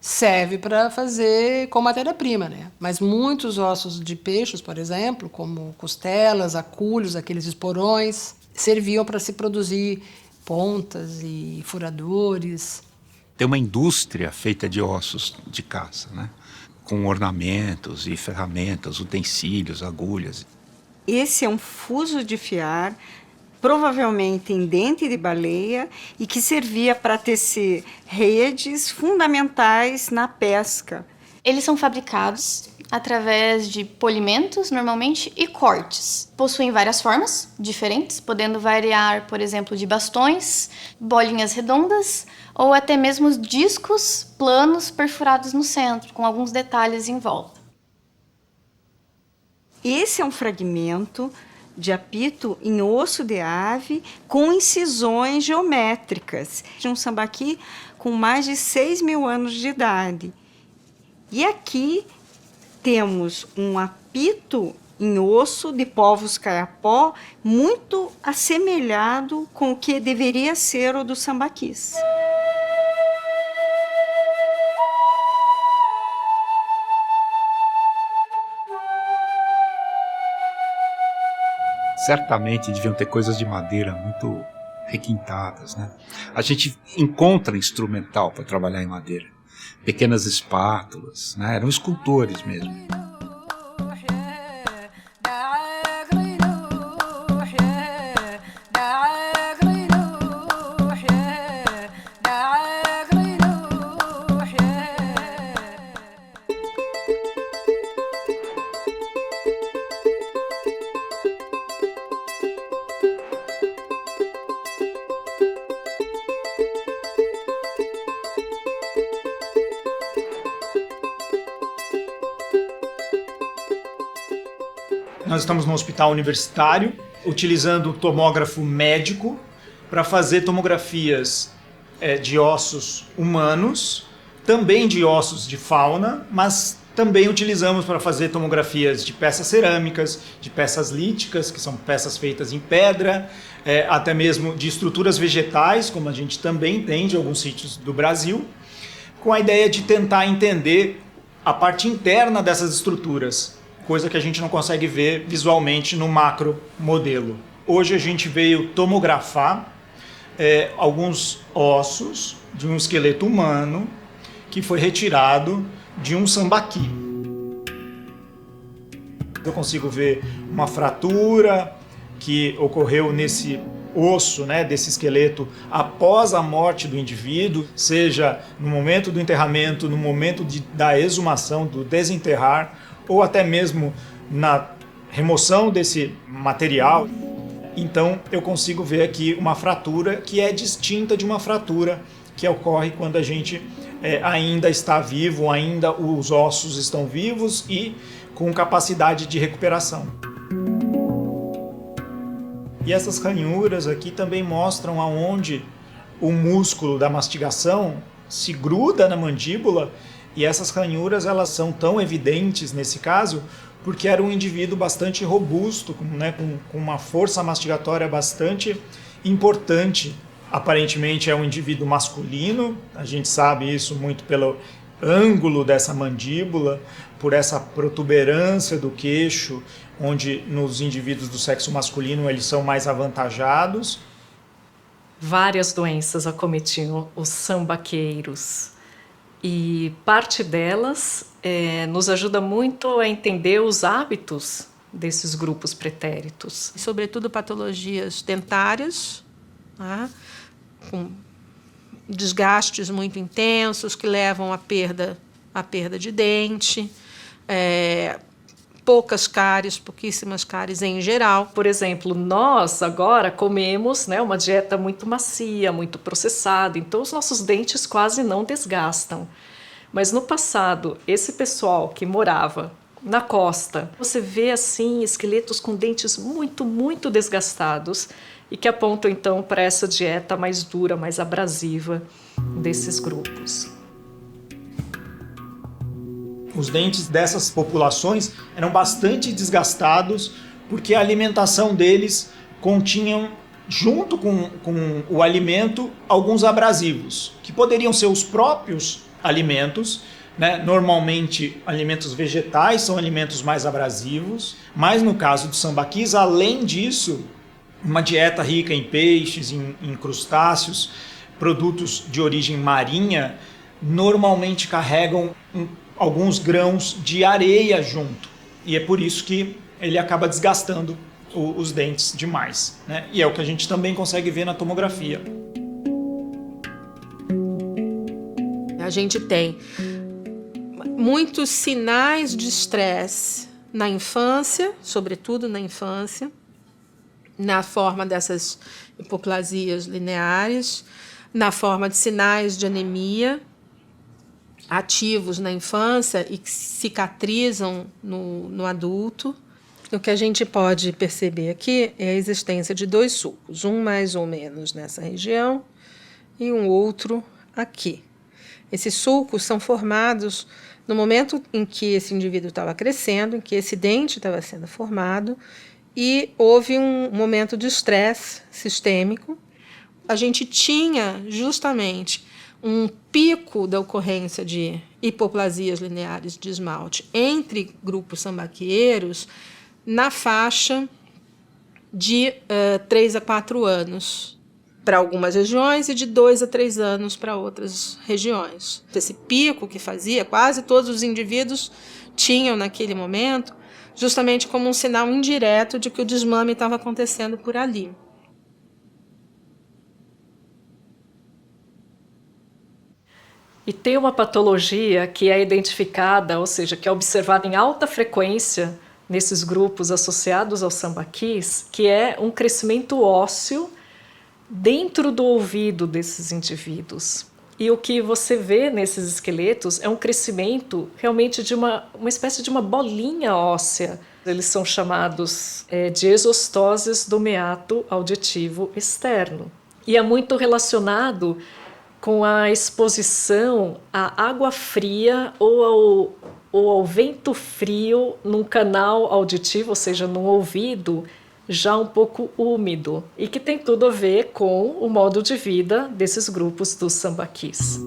serve para fazer com matéria-prima, né? Mas muitos ossos de peixes, por exemplo, como costelas, acúlios, aqueles esporões, serviam para se produzir pontas e furadores. Tem uma indústria feita de ossos de caça, né? Com ornamentos e ferramentas, utensílios, agulhas. Esse é um fuso de fiar, provavelmente em dente de baleia, e que servia para tecer redes fundamentais na pesca. Eles são fabricados através de polimentos, normalmente, e cortes. Possuem várias formas diferentes, podendo variar, por exemplo, de bastões, bolinhas redondas ou até mesmo discos planos perfurados no centro, com alguns detalhes em volta. Esse é um fragmento de apito em osso de ave com incisões geométricas, de um sambaqui com mais de 6.000 anos de idade. E aqui temos um apito em osso de povos caiapó muito assemelhado com o que deveria ser o dos sambaquis. Certamente deviam ter coisas de madeira muito requintadas, né? A gente encontra instrumental para trabalhar em madeira. Pequenas espátulas, né? Eram escultores mesmo. Nós estamos no hospital universitário, utilizando o tomógrafo médico para fazer tomografias de ossos humanos, também de ossos de fauna, mas também utilizamos para fazer tomografias de peças cerâmicas, de peças líticas, que são peças feitas em pedra, até mesmo de estruturas vegetais, como a gente também tem de alguns sítios do Brasil, com a ideia de tentar entender a parte interna dessas estruturas, coisa que a gente não consegue ver visualmente no macro modelo. Hoje a gente veio tomografar alguns ossos de um esqueleto humano que foi retirado de um sambaqui. Eu consigo ver uma fratura que ocorreu nesse osso, né, desse esqueleto após a morte do indivíduo, seja no momento do enterramento, no momento da exumação, do desenterrar, ou até mesmo na remoção desse material. Então eu consigo ver aqui uma fratura que é distinta de uma fratura que ocorre quando a gente ainda está vivo, ainda os ossos estão vivos e com capacidade de recuperação. E essas ranhuras aqui também mostram aonde o músculo da mastigação se gruda na mandíbula. E essas ranhuras, elas são tão evidentes nesse caso porque era um indivíduo bastante robusto, né, com uma força mastigatória bastante importante. Aparentemente é um indivíduo masculino, a gente sabe isso muito pelo ângulo dessa mandíbula, por essa protuberância do queixo, onde nos indivíduos do sexo masculino eles são mais avantajados. Várias doenças acometiam os sambaqueiros. E parte delas nos ajuda muito a entender os hábitos desses grupos pretéritos. Sobretudo patologias dentárias, né, com desgastes muito intensos que levam à perda de dente, pouquíssimas cáries em geral. Por exemplo, nós agora comemos, né, uma dieta muito macia, muito processada, então os nossos dentes quase não desgastam. Mas no passado, esse pessoal que morava na costa, você vê assim esqueletos com dentes muito, muito desgastados e que apontam então para essa dieta mais dura, mais abrasiva desses grupos. Os dentes dessas populações eram bastante desgastados porque a alimentação deles continham, junto com o alimento, alguns abrasivos, que poderiam ser os próprios alimentos, né? Normalmente, alimentos vegetais são alimentos mais abrasivos, mas no caso do sambaquis, além disso, uma dieta rica em peixes, em crustáceos, produtos de origem marinha, normalmente carregam alguns grãos de areia junto. E é por isso que ele acaba desgastando os dentes demais, né? E é o que a gente também consegue ver na tomografia. A gente tem muitos sinais de estresse na infância, sobretudo na infância, na forma dessas hipoplasias lineares, na forma de sinais de anemia ativos na infância e que cicatrizam no adulto. O que a gente pode perceber aqui é a existência de 2 sulcos, um mais ou menos nessa região e um outro aqui. Esses sulcos são formados no momento em que esse indivíduo estava crescendo, em que esse dente estava sendo formado e houve um momento de estresse sistêmico. A gente tinha justamente um pico da ocorrência de hipoplasias lineares de esmalte entre grupos sambaquieiros na faixa de 3 a 4 anos para algumas regiões e de 2 a 3 anos para outras regiões. Esse pico que fazia, quase todos os indivíduos tinham naquele momento, justamente como um sinal indireto de que o desmame estava acontecendo por ali. E tem uma patologia que é identificada, ou seja, que é observada em alta frequência nesses grupos associados ao sambaquis, que é um crescimento ósseo dentro do ouvido desses indivíduos. E o que você vê nesses esqueletos é um crescimento realmente de uma espécie de uma bolinha óssea. Eles são chamados de exostoses do meato auditivo externo. E é muito relacionado com a exposição à água fria ou ao vento frio num canal auditivo, ou seja, num ouvido já um pouco úmido, e que tem tudo a ver com o modo de vida desses grupos dos sambaquis.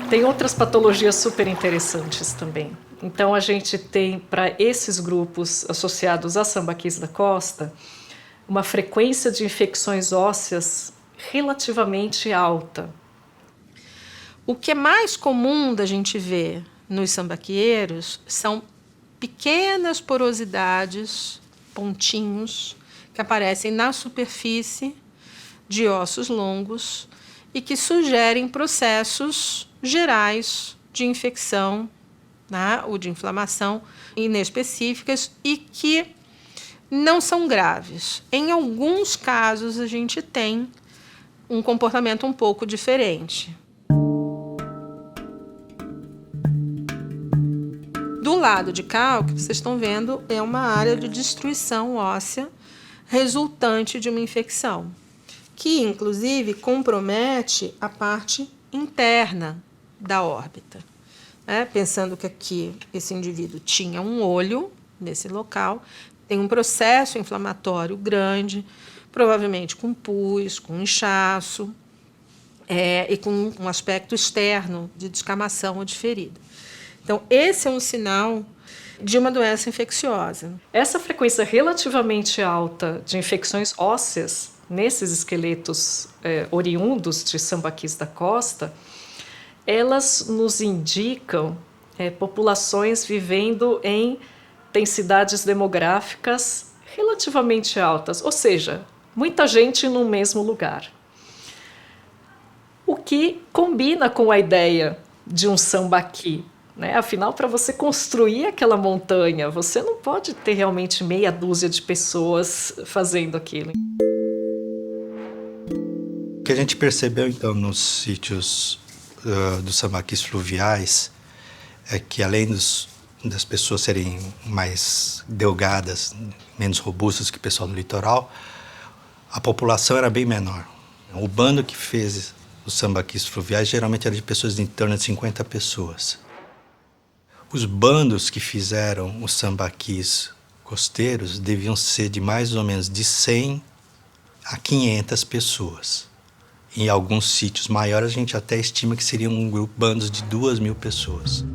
Tem outras patologias super interessantes também. Então a gente tem, para esses grupos associados a sambaquis da costa, uma frequência de infecções ósseas relativamente alta. O que é mais comum da gente ver nos sambaquieiros são pequenas porosidades, pontinhos, que aparecem na superfície de ossos longos e que sugerem processos gerais de infecção, né, ou de inflamação inespecíficas e que não são graves. Em alguns casos, a gente tem um comportamento um pouco diferente. Do lado de cá, o que vocês estão vendo é uma área de destruição óssea resultante de uma infecção, que inclusive compromete a parte interna da órbita. Pensando que aqui esse indivíduo tinha um olho nesse local, tem um processo inflamatório grande, provavelmente com pus, com inchaço e com um aspecto externo de descamação ou de ferida. Então, esse é um sinal de uma doença infecciosa. Essa frequência relativamente alta de infecções ósseas nesses esqueletos oriundos de sambaquis da costa, elas nos indicam populações vivendo em densidades demográficas relativamente altas, ou seja, muita gente no mesmo lugar. O que combina com a ideia de um sambaqui, né? Afinal, para você construir aquela montanha, você não pode ter realmente meia dúzia de pessoas fazendo aquilo. O que a gente percebeu, então, nos sítios dos sambaquis fluviais é que, além das pessoas serem mais delgadas, menos robustas que o pessoal do litoral, a população era bem menor. O bando que fez os sambaquis fluviais geralmente era de pessoas de em torno de 50 pessoas. Os bandos que fizeram os sambaquis costeiros deviam ser de mais ou menos de 100 a 500 pessoas. Em alguns sítios maiores, a gente até estima que seriam bandos de 2.000 pessoas.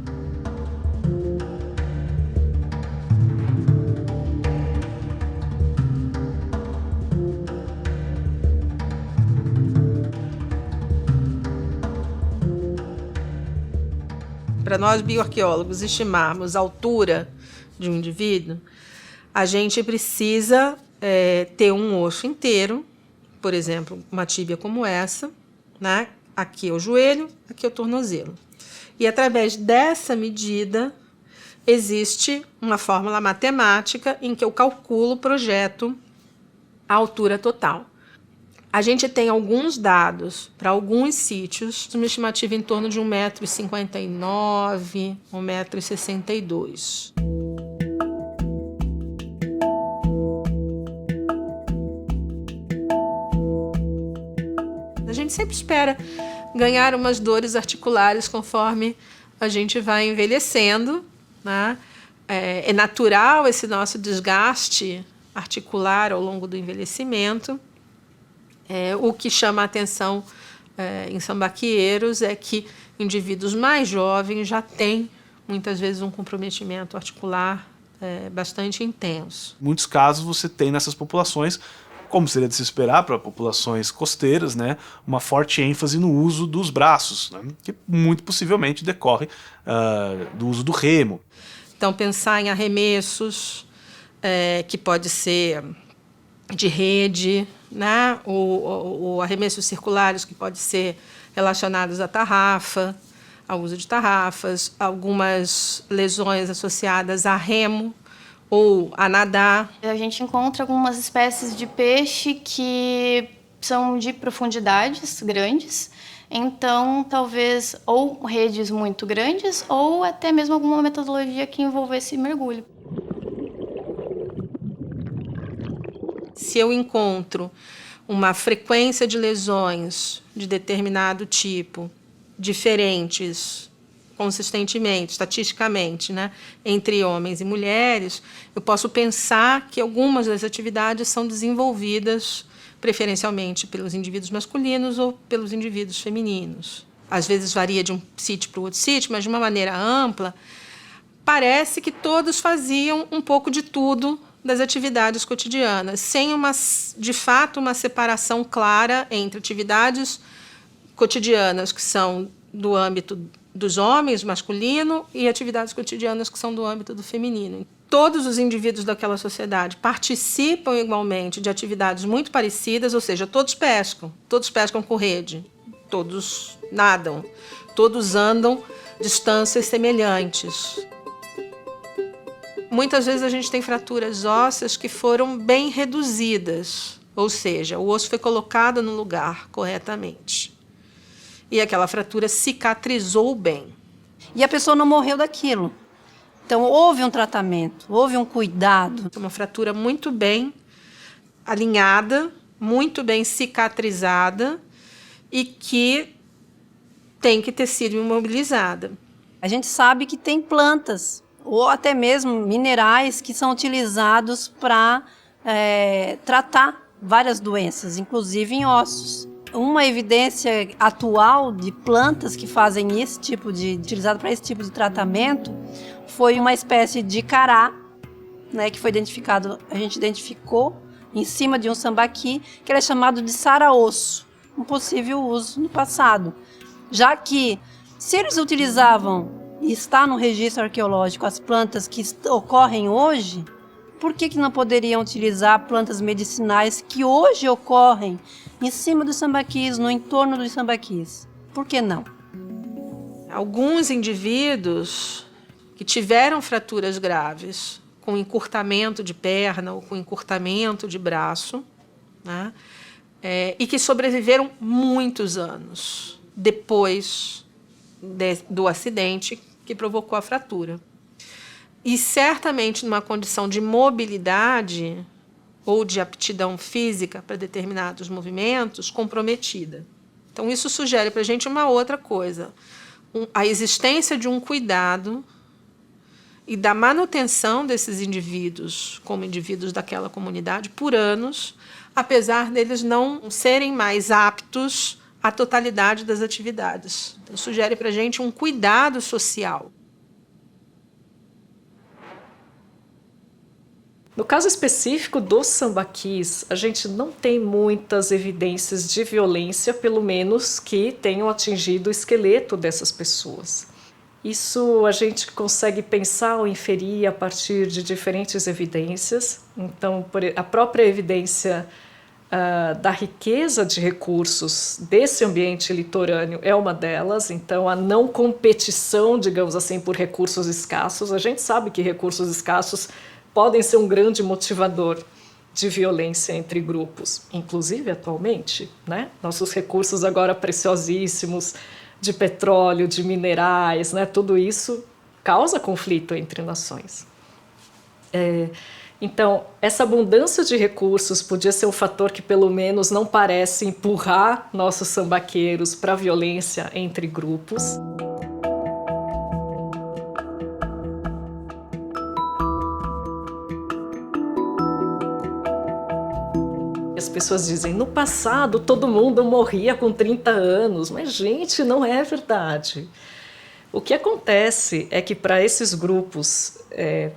Para nós bioarqueólogos estimarmos a altura de um indivíduo, a gente precisa ter um osso inteiro, por exemplo, uma tíbia como essa, né? Aqui é o joelho, aqui é o tornozelo. E através dessa medida existe uma fórmula matemática em que eu calculo, projeto a altura total. A gente tem alguns dados para alguns sítios, uma estimativa em torno de 1,59 m, 1,62 m. A gente sempre espera ganhar umas dores articulares conforme a gente vai envelhecendo, né? É natural esse nosso desgaste articular ao longo do envelhecimento. O que chama a atenção em sambaqueiros é que indivíduos mais jovens já têm, muitas vezes, um comprometimento articular bastante intenso. Em muitos casos você tem nessas populações, como seria de se esperar para populações costeiras, né, uma forte ênfase no uso dos braços, né, que muito possivelmente decorre do uso do remo. Então, pensar em arremessos, que pode ser de rede, né, ou arremessos circulares, que pode ser relacionados à tarrafa, ao uso de tarrafas, algumas lesões associadas a remo, ou a nadar. A gente encontra algumas espécies de peixe que são de profundidades grandes, então talvez ou redes muito grandes ou até mesmo alguma metodologia que envolvesse mergulho. Se eu encontro uma frequência de lesões de determinado tipo, diferentes consistentemente, estatisticamente, né, entre homens e mulheres, eu posso pensar que algumas das atividades são desenvolvidas preferencialmente pelos indivíduos masculinos ou pelos indivíduos femininos. Às vezes varia de um sítio para o outro sítio, mas de uma maneira ampla, parece que todos faziam um pouco de tudo das atividades cotidianas, sem de fato uma separação clara entre atividades cotidianas que são do âmbito dos homens, masculino, e atividades cotidianas que são do âmbito do feminino. Todos os indivíduos daquela sociedade participam igualmente de atividades muito parecidas, ou seja, todos pescam com rede, todos nadam, todos andam distâncias semelhantes. Muitas vezes a gente tem fraturas ósseas que foram bem reduzidas, ou seja, o osso foi colocado no lugar corretamente. E aquela fratura cicatrizou bem. E a pessoa não morreu daquilo. Então, houve um tratamento, houve um cuidado. Uma fratura muito bem alinhada, muito bem cicatrizada e que tem que ter sido imobilizada. A gente sabe que tem plantas ou até mesmo minerais que são utilizados para tratar várias doenças, inclusive em ossos. Uma evidência atual de plantas que fazem utilizado para esse tipo de tratamento foi uma espécie de cará, né, que foi identificado, a gente identificou em cima de um sambaqui, que ele é chamado de sara-osso, um possível uso no passado. Já que, se eles utilizavam, e está no registro arqueológico, as plantas que ocorrem hoje, por que não poderiam utilizar plantas medicinais que hoje ocorrem em cima dos sambaquis, no entorno dos sambaquis? Por que não? Alguns indivíduos que tiveram fraturas graves, com encurtamento de perna ou com encurtamento de braço, né, e que sobreviveram muitos anos depois do acidente que provocou a fratura. E certamente numa condição de mobilidade ou de aptidão física para determinados movimentos comprometida. Então, isso sugere para a gente uma outra coisa, a existência de um cuidado e da manutenção desses indivíduos como indivíduos daquela comunidade por anos, apesar deles não serem mais aptos à totalidade das atividades. Então, sugere para a gente um cuidado social. No caso específico dos sambaquis, a gente não tem muitas evidências de violência, pelo menos que tenham atingido o esqueleto dessas pessoas. Isso a gente consegue pensar ou inferir a partir de diferentes evidências. Então, a própria evidência da riqueza de recursos desse ambiente litorâneo é uma delas. Então, a não competição, digamos assim, por recursos escassos. A gente sabe que recursos escassos podem ser um grande motivador de violência entre grupos, inclusive atualmente, né? Nossos recursos agora preciosíssimos, de petróleo, de minerais, né? Tudo isso causa conflito entre nações. Então, essa abundância de recursos podia ser um fator que pelo menos não parece empurrar nossos sambaqueiros para a violência entre grupos. As pessoas dizem, no passado todo mundo morria com 30 anos, mas gente, não é verdade. O que acontece é que para esses grupos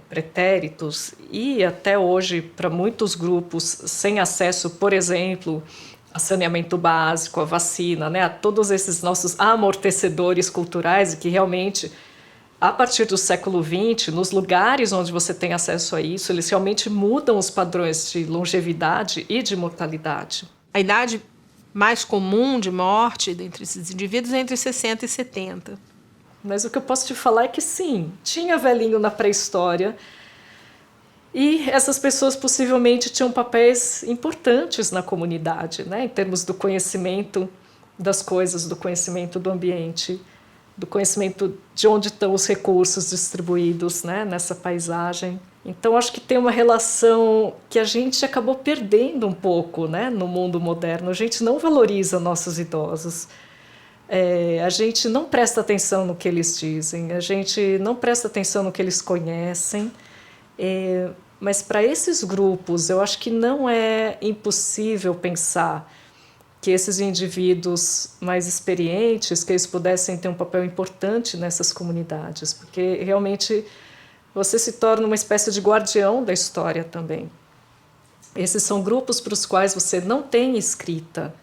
pretéritos e até hoje para muitos grupos sem acesso, por exemplo, a saneamento básico, a vacina, né, a todos esses nossos amortecedores culturais e que realmente, a partir do século XX, nos lugares onde você tem acesso a isso, eles realmente mudam os padrões de longevidade e de mortalidade. A idade mais comum de morte dentre esses indivíduos é entre 60 e 70. Mas o que eu posso te falar é que sim, tinha velhinho na pré-história e essas pessoas possivelmente tinham papéis importantes na comunidade, né, em termos do conhecimento das coisas, do conhecimento do ambiente, do conhecimento de onde estão os recursos distribuídos, né, nessa paisagem. Então, acho que tem uma relação que a gente acabou perdendo um pouco, né, no mundo moderno. A gente não valoriza nossos idosos. A gente não presta atenção no que eles dizem, a gente não presta atenção no que eles conhecem. Mas para esses grupos, eu acho que não é impossível pensar que esses indivíduos mais experientes, que eles pudessem ter um papel importante nessas comunidades, porque realmente você se torna uma espécie de guardião da história também. Esses são grupos para os quais você não tem escrita,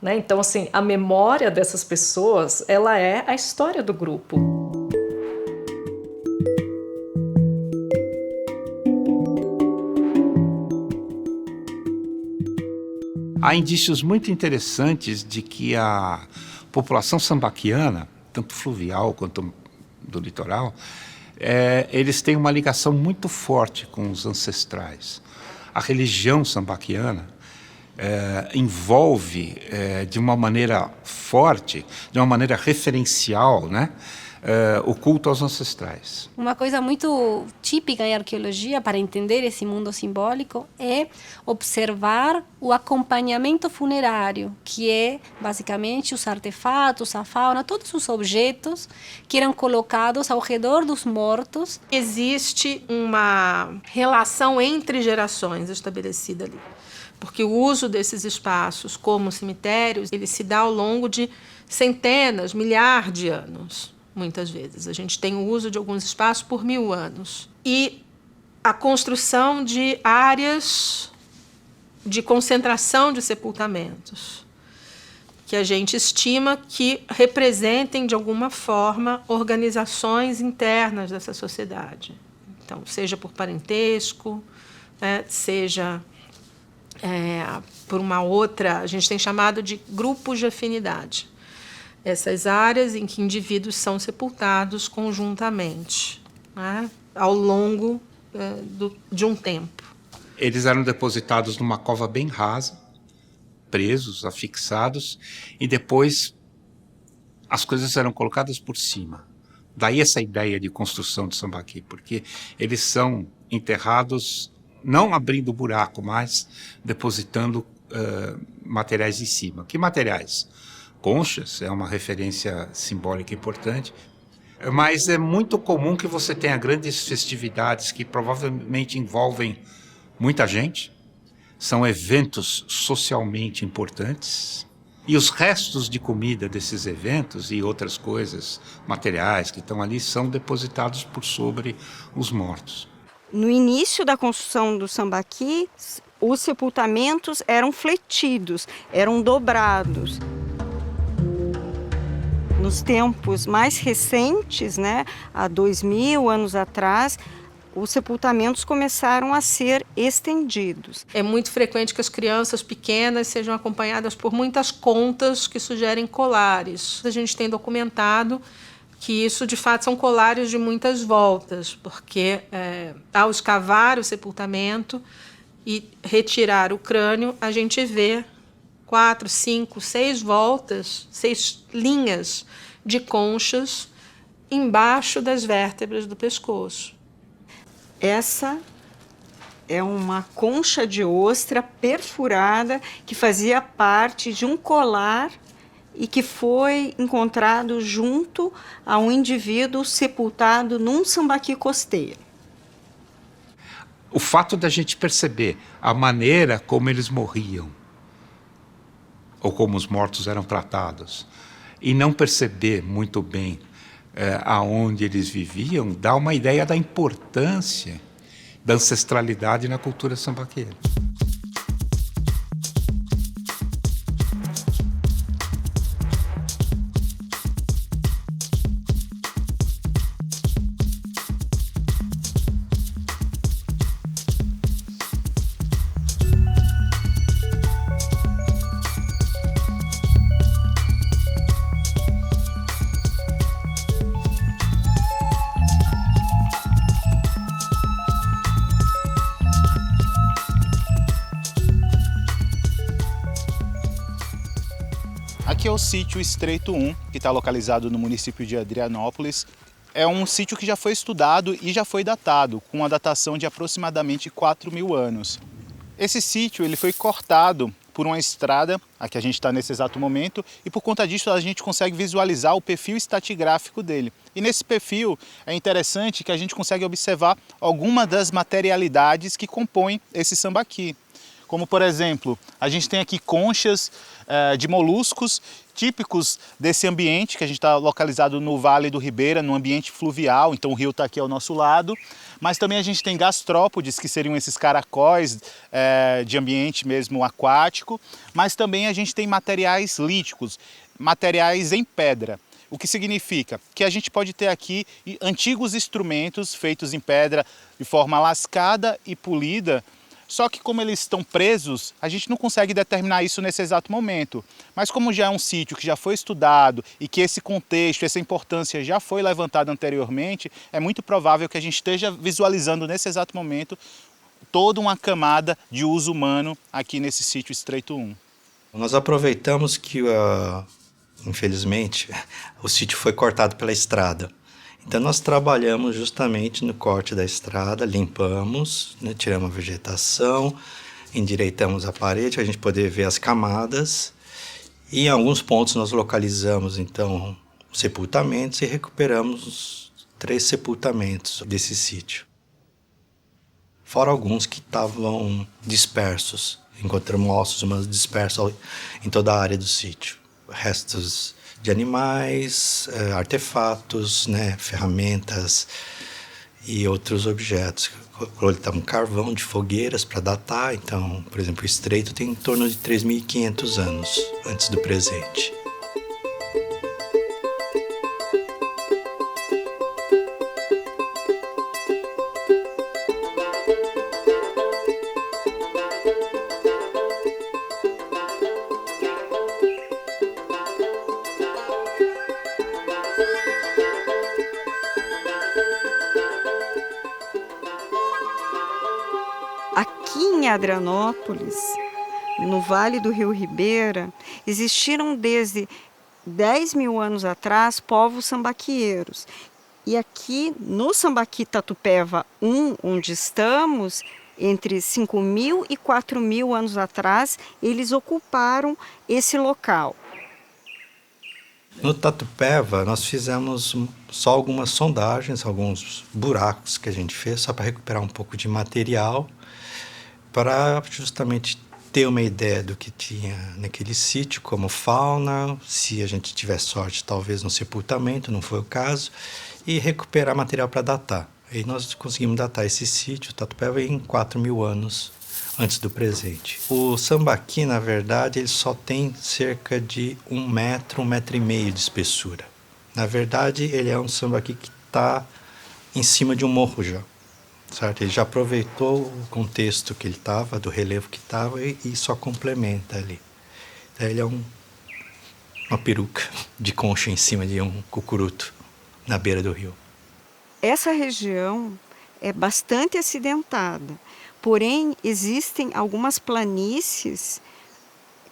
né? Então, assim, a memória dessas pessoas, ela é a história do grupo. Há indícios muito interessantes de que a população sambaquiana, tanto fluvial quanto do litoral, eles têm uma ligação muito forte com os ancestrais. A religião sambaquiana envolve de uma maneira forte, de uma maneira referencial, né, o culto aos ancestrais. Uma coisa muito típica em arqueologia para entender esse mundo simbólico é observar o acompanhamento funerário, que é basicamente os artefatos, a fauna, todos os objetos que eram colocados ao redor dos mortos. Existe uma relação entre gerações estabelecida ali, porque o uso desses espaços como cemitérios, ele se dá ao longo de centenas, milhares de anos. Muitas vezes. A gente tem o uso de alguns espaços por 1000 anos. E a construção de áreas de concentração de sepultamentos, que a gente estima que representem, de alguma forma, organizações internas dessa sociedade. Então, seja por parentesco, seja por uma outra, a gente tem chamado de grupos de afinidade. Essas áreas em que indivíduos são sepultados conjuntamente, né, ao longo de um tempo. Eles eram depositados numa cova bem rasa, presos, afixados, e depois as coisas eram colocadas por cima. Daí essa ideia de construção de sambaqui, porque eles são enterrados não abrindo buraco, mas depositando materiais em cima. Que materiais? Conchas é uma referência simbólica importante. Mas é muito comum que você tenha grandes festividades que provavelmente envolvem muita gente, são eventos socialmente importantes, e os restos de comida desses eventos e outras coisas, materiais que estão ali, são depositados por sobre os mortos. No início da construção do sambaqui, os sepultamentos eram fletidos, eram dobrados. Nos tempos mais recentes, né, há 2000 anos atrás, os sepultamentos começaram a ser estendidos. É muito frequente que as crianças pequenas sejam acompanhadas por muitas contas que sugerem colares. A gente tem documentado que isso, de fato, são colares de muitas voltas, porque ao escavar o sepultamento e retirar o crânio, a gente vê 4, 5, 6 voltas, 6 linhas de conchas embaixo das vértebras do pescoço. Essa é uma concha de ostra perfurada que fazia parte de um colar e que foi encontrado junto a um indivíduo sepultado num sambaqui costeiro. O fato da gente perceber a maneira como eles morriam, ou como os mortos eram tratados, e não perceber muito bem aonde eles viviam, dá uma ideia da importância da ancestralidade na cultura sambaqueira. Aqui é o sítio Estreito 1, que está localizado no município de Adrianópolis. É um sítio que já foi estudado e já foi datado, com uma datação de aproximadamente 4.000 anos. Esse sítio ele foi cortado por uma estrada, a que a gente está nesse exato momento, e por conta disso a gente consegue visualizar o perfil estratigráfico dele. E nesse perfil é interessante que a gente consegue observar algumas das materialidades que compõem esse sambaqui. Como, por exemplo, a gente tem aqui conchas de moluscos típicos desse ambiente, que a gente está localizado no Vale do Ribeira, no ambiente fluvial, então o rio está aqui ao nosso lado. Mas também a gente tem gastrópodes, que seriam esses caracóis de ambiente mesmo aquático. Mas também a gente tem materiais líticos, materiais em pedra. O que significa que a gente pode ter aqui antigos instrumentos feitos em pedra de forma lascada e polida. Só que como eles estão presos, a gente não consegue determinar isso nesse exato momento. Mas como já é um sítio que já foi estudado e que esse contexto, essa importância já foi levantada anteriormente, é muito provável que a gente esteja visualizando nesse exato momento toda uma camada de uso humano aqui nesse sítio Estreito 1. Nós aproveitamos que, infelizmente, o sítio foi cortado pela estrada. Então nós trabalhamos justamente no corte da estrada, limpamos, né, tiramos a vegetação, endireitamos a parede para a gente poder ver as camadas e em alguns pontos nós localizamos então sepultamentos e recuperamos 3 sepultamentos desse sítio. Fora alguns que estavam dispersos, encontramos ossos humanos dispersos em toda a área do sítio, restos de animais, artefatos, né, ferramentas e outros objetos. Coletamos carvão de fogueiras para datar, então, por exemplo, o Estreito tem em torno de 3.500 anos antes do presente. Aqui em Adrianópolis, no Vale do Rio Ribeira, existiram desde 10.000 anos atrás povos sambaquieiros. E aqui no Sambaqui Tatupeva 1, onde estamos, entre 5.000 e 4.000 anos atrás, eles ocuparam esse local. No Tatu-Peva, nós fizemos só algumas sondagens, alguns buracos que a gente fez, só para recuperar um pouco de material, para justamente ter uma ideia do que tinha naquele sítio, como fauna, se a gente tiver sorte, talvez no sepultamento, não foi o caso, e recuperar material para datar. E nós conseguimos datar esse sítio, Tatu-Peva, em 4.000 anos antes do presente. O sambaqui, na verdade, ele só tem cerca de 1 metro, 1,5 metro de espessura. Na verdade, ele é um sambaqui que está em cima de um morro já. Certo? Ele já aproveitou o contexto que ele estava, do relevo que estava, e só complementa ali. Então, ele é uma peruca de concha em cima de um cucuruto na beira do rio. Essa região é bastante acidentada, porém existem algumas planícies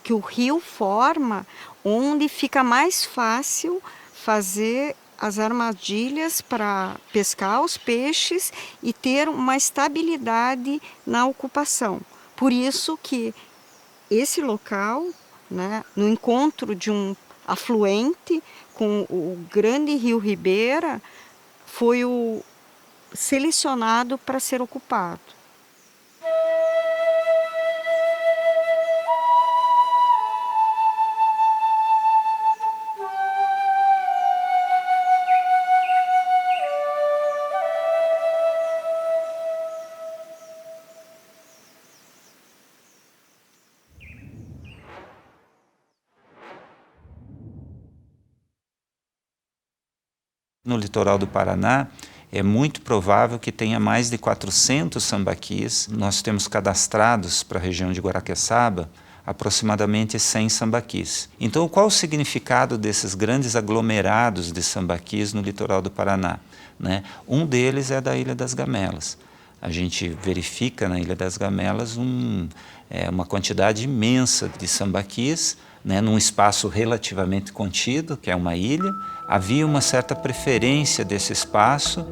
que o rio forma, onde fica mais fácil fazer as armadilhas para pescar os peixes e ter uma estabilidade na ocupação. Por isso que esse local, né, no encontro de um afluente com o grande rio Ribeira, foi o selecionado para ser ocupado. No litoral do Paraná, é muito provável que tenha mais de 400 sambaquis. Nós temos cadastrados para a região de Guaraqueçaba aproximadamente 100 sambaquis. Então, qual o significado desses grandes aglomerados de sambaquis no litoral do Paraná? Né? Um deles é da Ilha das Gamelas. A gente verifica na Ilha das Gamelas uma quantidade imensa de sambaquis, né, num espaço relativamente contido, que é uma ilha. Havia uma certa preferência desse espaço.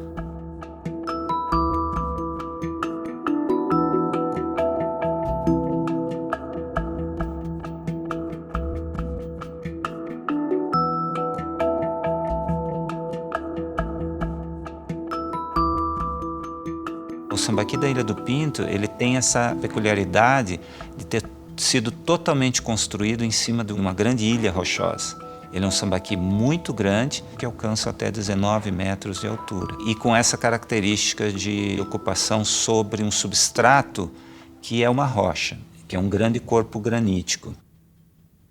O sambaqui da Ilha do Pinto, ele tem essa peculiaridade de ter sido totalmente construído em cima de uma grande ilha rochosa. Ele é um sambaqui muito grande, que alcança até 19 metros de altura. E com essa característica de ocupação sobre um substrato que é uma rocha, que é um grande corpo granítico.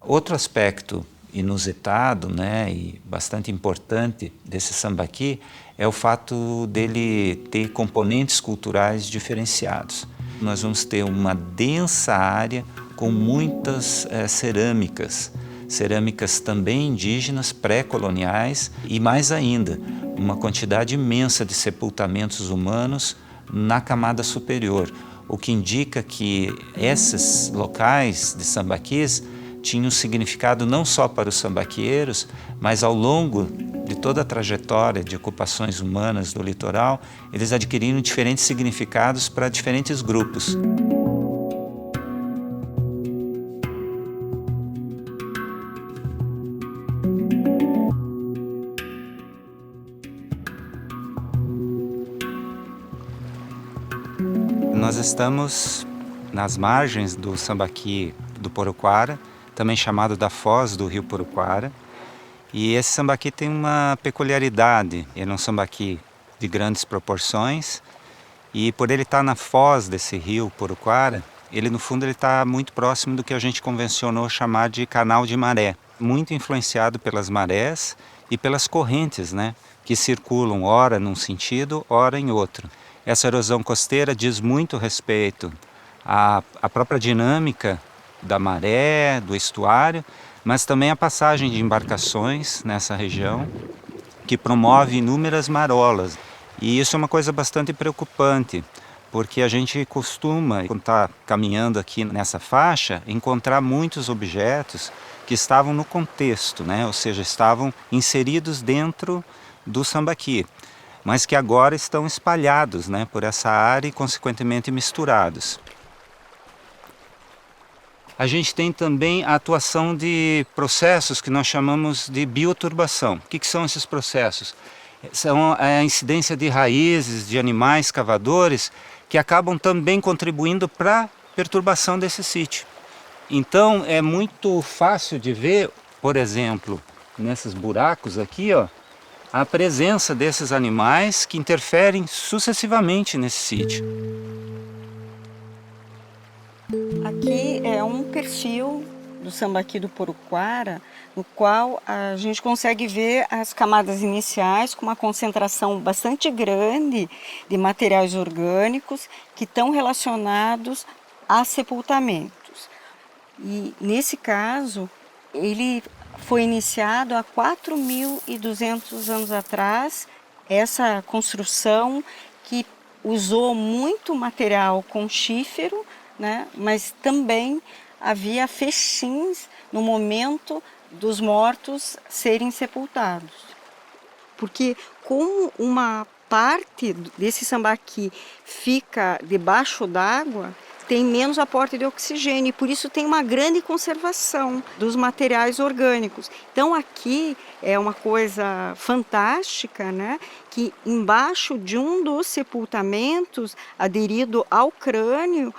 Outro aspecto inusitado, né, e bastante importante desse sambaqui é o fato dele ter componentes culturais diferenciados. Nós vamos ter uma densa área com muitas cerâmicas também indígenas, pré-coloniais, e mais ainda, uma quantidade imensa de sepultamentos humanos na camada superior, o que indica que esses locais de sambaquis tinham significado não só para os sambaquieiros, mas ao longo de toda a trajetória de ocupações humanas do litoral, eles adquiriram diferentes significados para diferentes grupos. Nós estamos nas margens do sambaqui do Poroquara, também chamado da foz do rio Poroquara. E esse sambaqui tem uma peculiaridade. Ele é um sambaqui de grandes proporções e por ele estar na foz desse rio Poroquara, ele no fundo está muito próximo do que a gente convencionou chamar de canal de maré. Muito influenciado pelas marés e pelas correntes, né, que circulam ora num sentido, ora em outro. Essa erosão costeira diz muito respeito à própria dinâmica da maré, do estuário, mas também a passagem de embarcações nessa região, que promove inúmeras marolas. E isso é uma coisa bastante preocupante, porque a gente costuma, quando está caminhando aqui nessa faixa, encontrar muitos objetos que estavam no contexto, né? Ou seja, estavam inseridos dentro do sambaqui, mas que agora estão espalhados, né, por essa área e, consequentemente, misturados. a gente tem também a atuação de processos que nós chamamos de bioturbação. O que são esses processos? São a incidência de raízes de animais cavadores que acabam também contribuindo para a perturbação desse sítio. Então é muito fácil de ver, por exemplo, nesses buracos aqui, ó, a presença desses animais que interferem sucessivamente nesse sítio. Aqui é um perfil do sambaqui do Poruquara, no qual a gente consegue ver as camadas iniciais com uma concentração bastante grande de materiais orgânicos que estão relacionados a sepultamentos. E nesse caso, ele foi iniciado há 4.200 anos atrás, essa construção que usou muito material conchífero, né? Mas também havia fechins no momento dos mortos serem sepultados. Porque como uma parte desse sambaqui fica debaixo d'água, tem menos aporte de oxigênio e por isso tem uma grande conservação dos materiais orgânicos. Então aqui é uma coisa fantástica, né? Que embaixo de um dos sepultamentos, aderido ao crânio,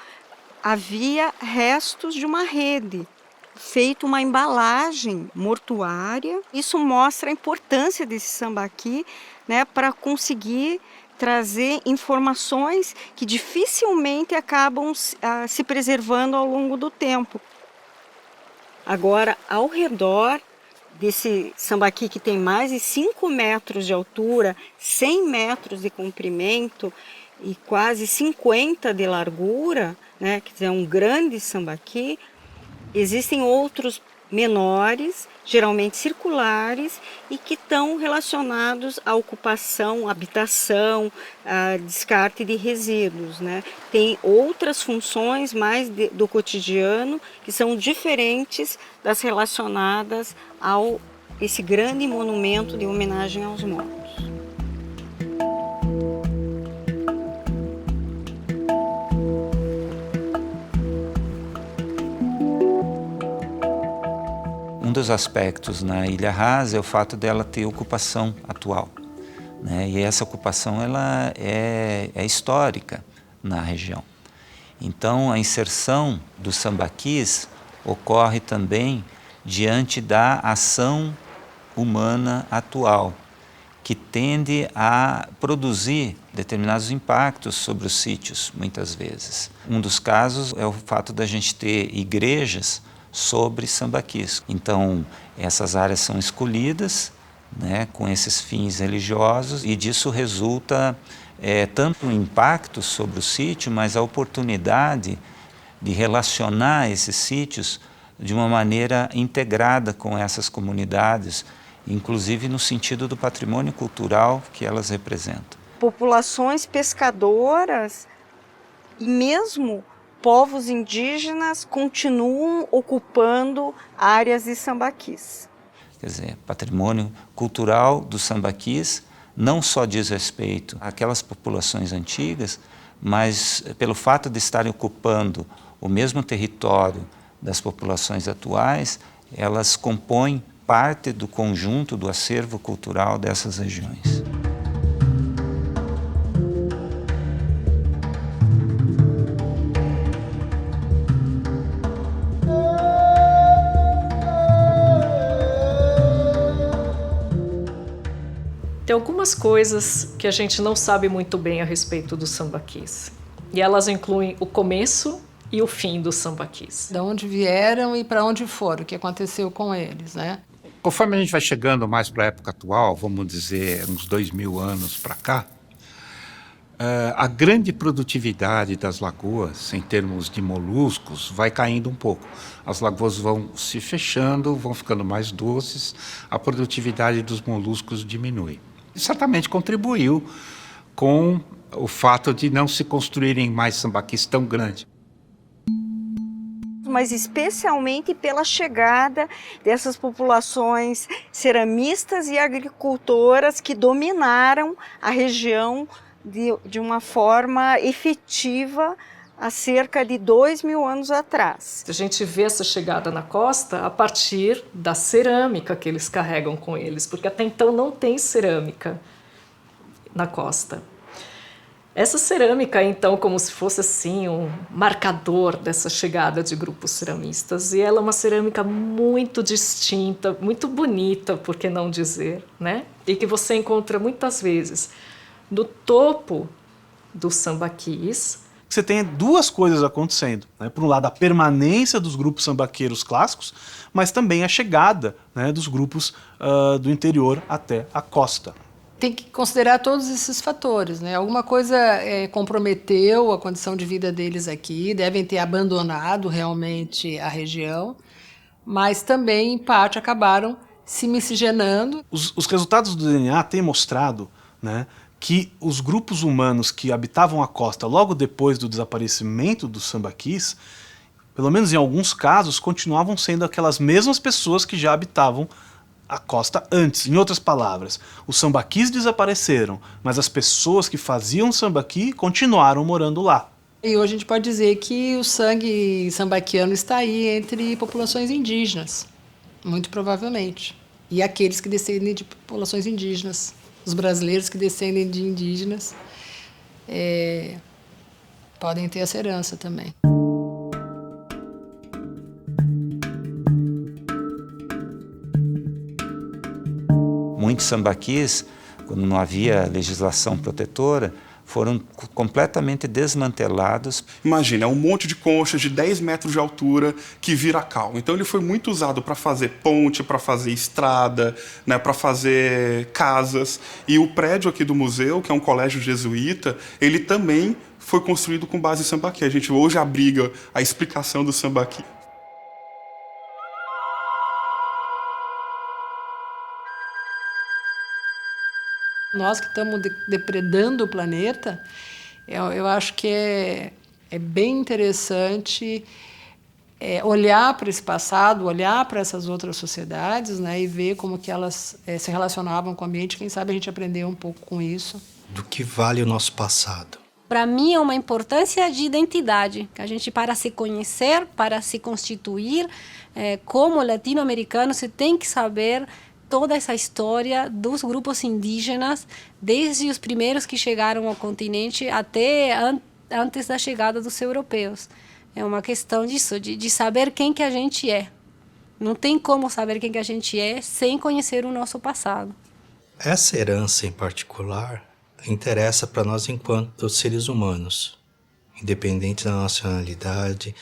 havia restos de uma rede, feito uma embalagem mortuária. Isso mostra a importância desse sambaqui, né, para conseguir trazer informações que dificilmente acabam se preservando ao longo do tempo. Agora, ao redor desse sambaqui que tem mais de 5 metros de altura, 100 metros de comprimento e quase 50 de largura, né, quer dizer, um grande sambaqui, existem outros menores, geralmente circulares, e que estão relacionados à ocupação, habitação, a descarte de resíduos, né? Tem outras funções mais do cotidiano que são diferentes das relacionadas ao esse grande monumento de homenagem aos mortos. Um dos aspectos na Ilha Rasa é o fato dela ter ocupação atual, né? E essa ocupação ela é histórica na região. Então a inserção dos sambaquis ocorre também diante da ação humana atual, que tende a produzir determinados impactos sobre os sítios, muitas vezes. Um dos casos é o fato da gente ter igrejas sobre sambaquis. Então, essas áreas são escolhidas, né, com esses fins religiosos, e disso resulta tanto um impacto sobre o sítio, mas a oportunidade de relacionar esses sítios de uma maneira integrada com essas comunidades, inclusive no sentido do patrimônio cultural que elas representam. Populações pescadoras e mesmo povos indígenas continuam ocupando áreas de sambaquis. Quer dizer, patrimônio cultural dos sambaquis não só diz respeito àquelas populações antigas, mas pelo fato de estarem ocupando o mesmo território das populações atuais, elas compõem parte do conjunto do acervo cultural dessas regiões. Tem algumas coisas que a gente não sabe muito bem a respeito dos sambaquis. E elas incluem o começo e o fim dos sambaquis. De onde vieram e para onde foram, o que aconteceu com eles, né? Conforme a gente vai chegando mais para a época atual, vamos dizer uns 2000 anos para cá, a grande produtividade das lagoas, em termos de moluscos, vai caindo um pouco. As lagoas vão se fechando, vão ficando mais doces, a produtividade dos moluscos diminui. E certamente contribuiu com o fato de não se construírem mais sambaquis tão grandes. Mas especialmente pela chegada dessas populações ceramistas e agricultoras que dominaram a região de uma forma efetiva há cerca de 2.000 anos atrás. A gente vê essa chegada na costa a partir da cerâmica que eles carregam com eles, porque até então não tem cerâmica na costa. Essa cerâmica é, então, como se fosse assim um marcador dessa chegada de grupos ceramistas, e ela é uma cerâmica muito distinta, muito bonita, por que não dizer, né? E que você encontra muitas vezes no topo dos sambaquis. Você tem duas coisas acontecendo, né? Por um lado, a permanência dos grupos sambaqueiros clássicos, mas também a chegada, né, dos grupos do interior até a costa. Tem que considerar todos esses fatores, né? Alguma coisa comprometeu a condição de vida deles aqui, devem ter abandonado realmente a região, mas também, em parte, acabaram se miscigenando. Os resultados do DNA têm mostrado, né, que os grupos humanos que habitavam a costa logo depois do desaparecimento dos sambaquis, pelo menos em alguns casos, continuavam sendo aquelas mesmas pessoas que já habitavam a costa antes. Em outras palavras, os sambaquis desapareceram, mas as pessoas que faziam sambaqui continuaram morando lá. E hoje a gente pode dizer que o sangue sambaquiano está aí entre populações indígenas, muito provavelmente. E aqueles que descendem de populações indígenas, os brasileiros que descendem de indígenas, podem ter essa herança também. Muitos sambaquis, quando não havia legislação protetora, foram completamente desmantelados. Imagina, é um monte de conchas de 10 metros de altura que vira cal. Então ele foi muito usado para fazer ponte, para fazer estrada, né, para fazer casas. E o prédio aqui do museu, que é um colégio jesuíta, ele também foi construído com base em sambaqui. A gente hoje abriga a explicação do sambaqui. Nós que estamos depredando o planeta, eu acho que é bem interessante olhar para esse passado, olhar para essas outras sociedades, né, e ver como que elas se relacionavam com o ambiente. Quem sabe a gente aprender um pouco com isso. Do que vale o nosso passado? Para mim é uma importância de identidade, que a gente, para se conhecer, para se constituir, como latino-americano, você tem que saber toda essa história dos grupos indígenas, desde os primeiros que chegaram ao continente até antes da chegada dos europeus. É uma questão disso, de saber quem que a gente é. Não tem como saber quem que a gente é sem conhecer o nosso passado. Essa herança em particular interessa para nós enquanto seres humanos, independente da nacionalidade.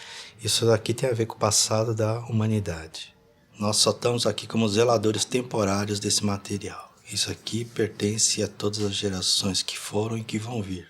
Isso daqui tem a ver com o passado da humanidade. Nós só estamos aqui como zeladores temporários desse material. Isso aqui pertence a todas as gerações que foram e que vão vir.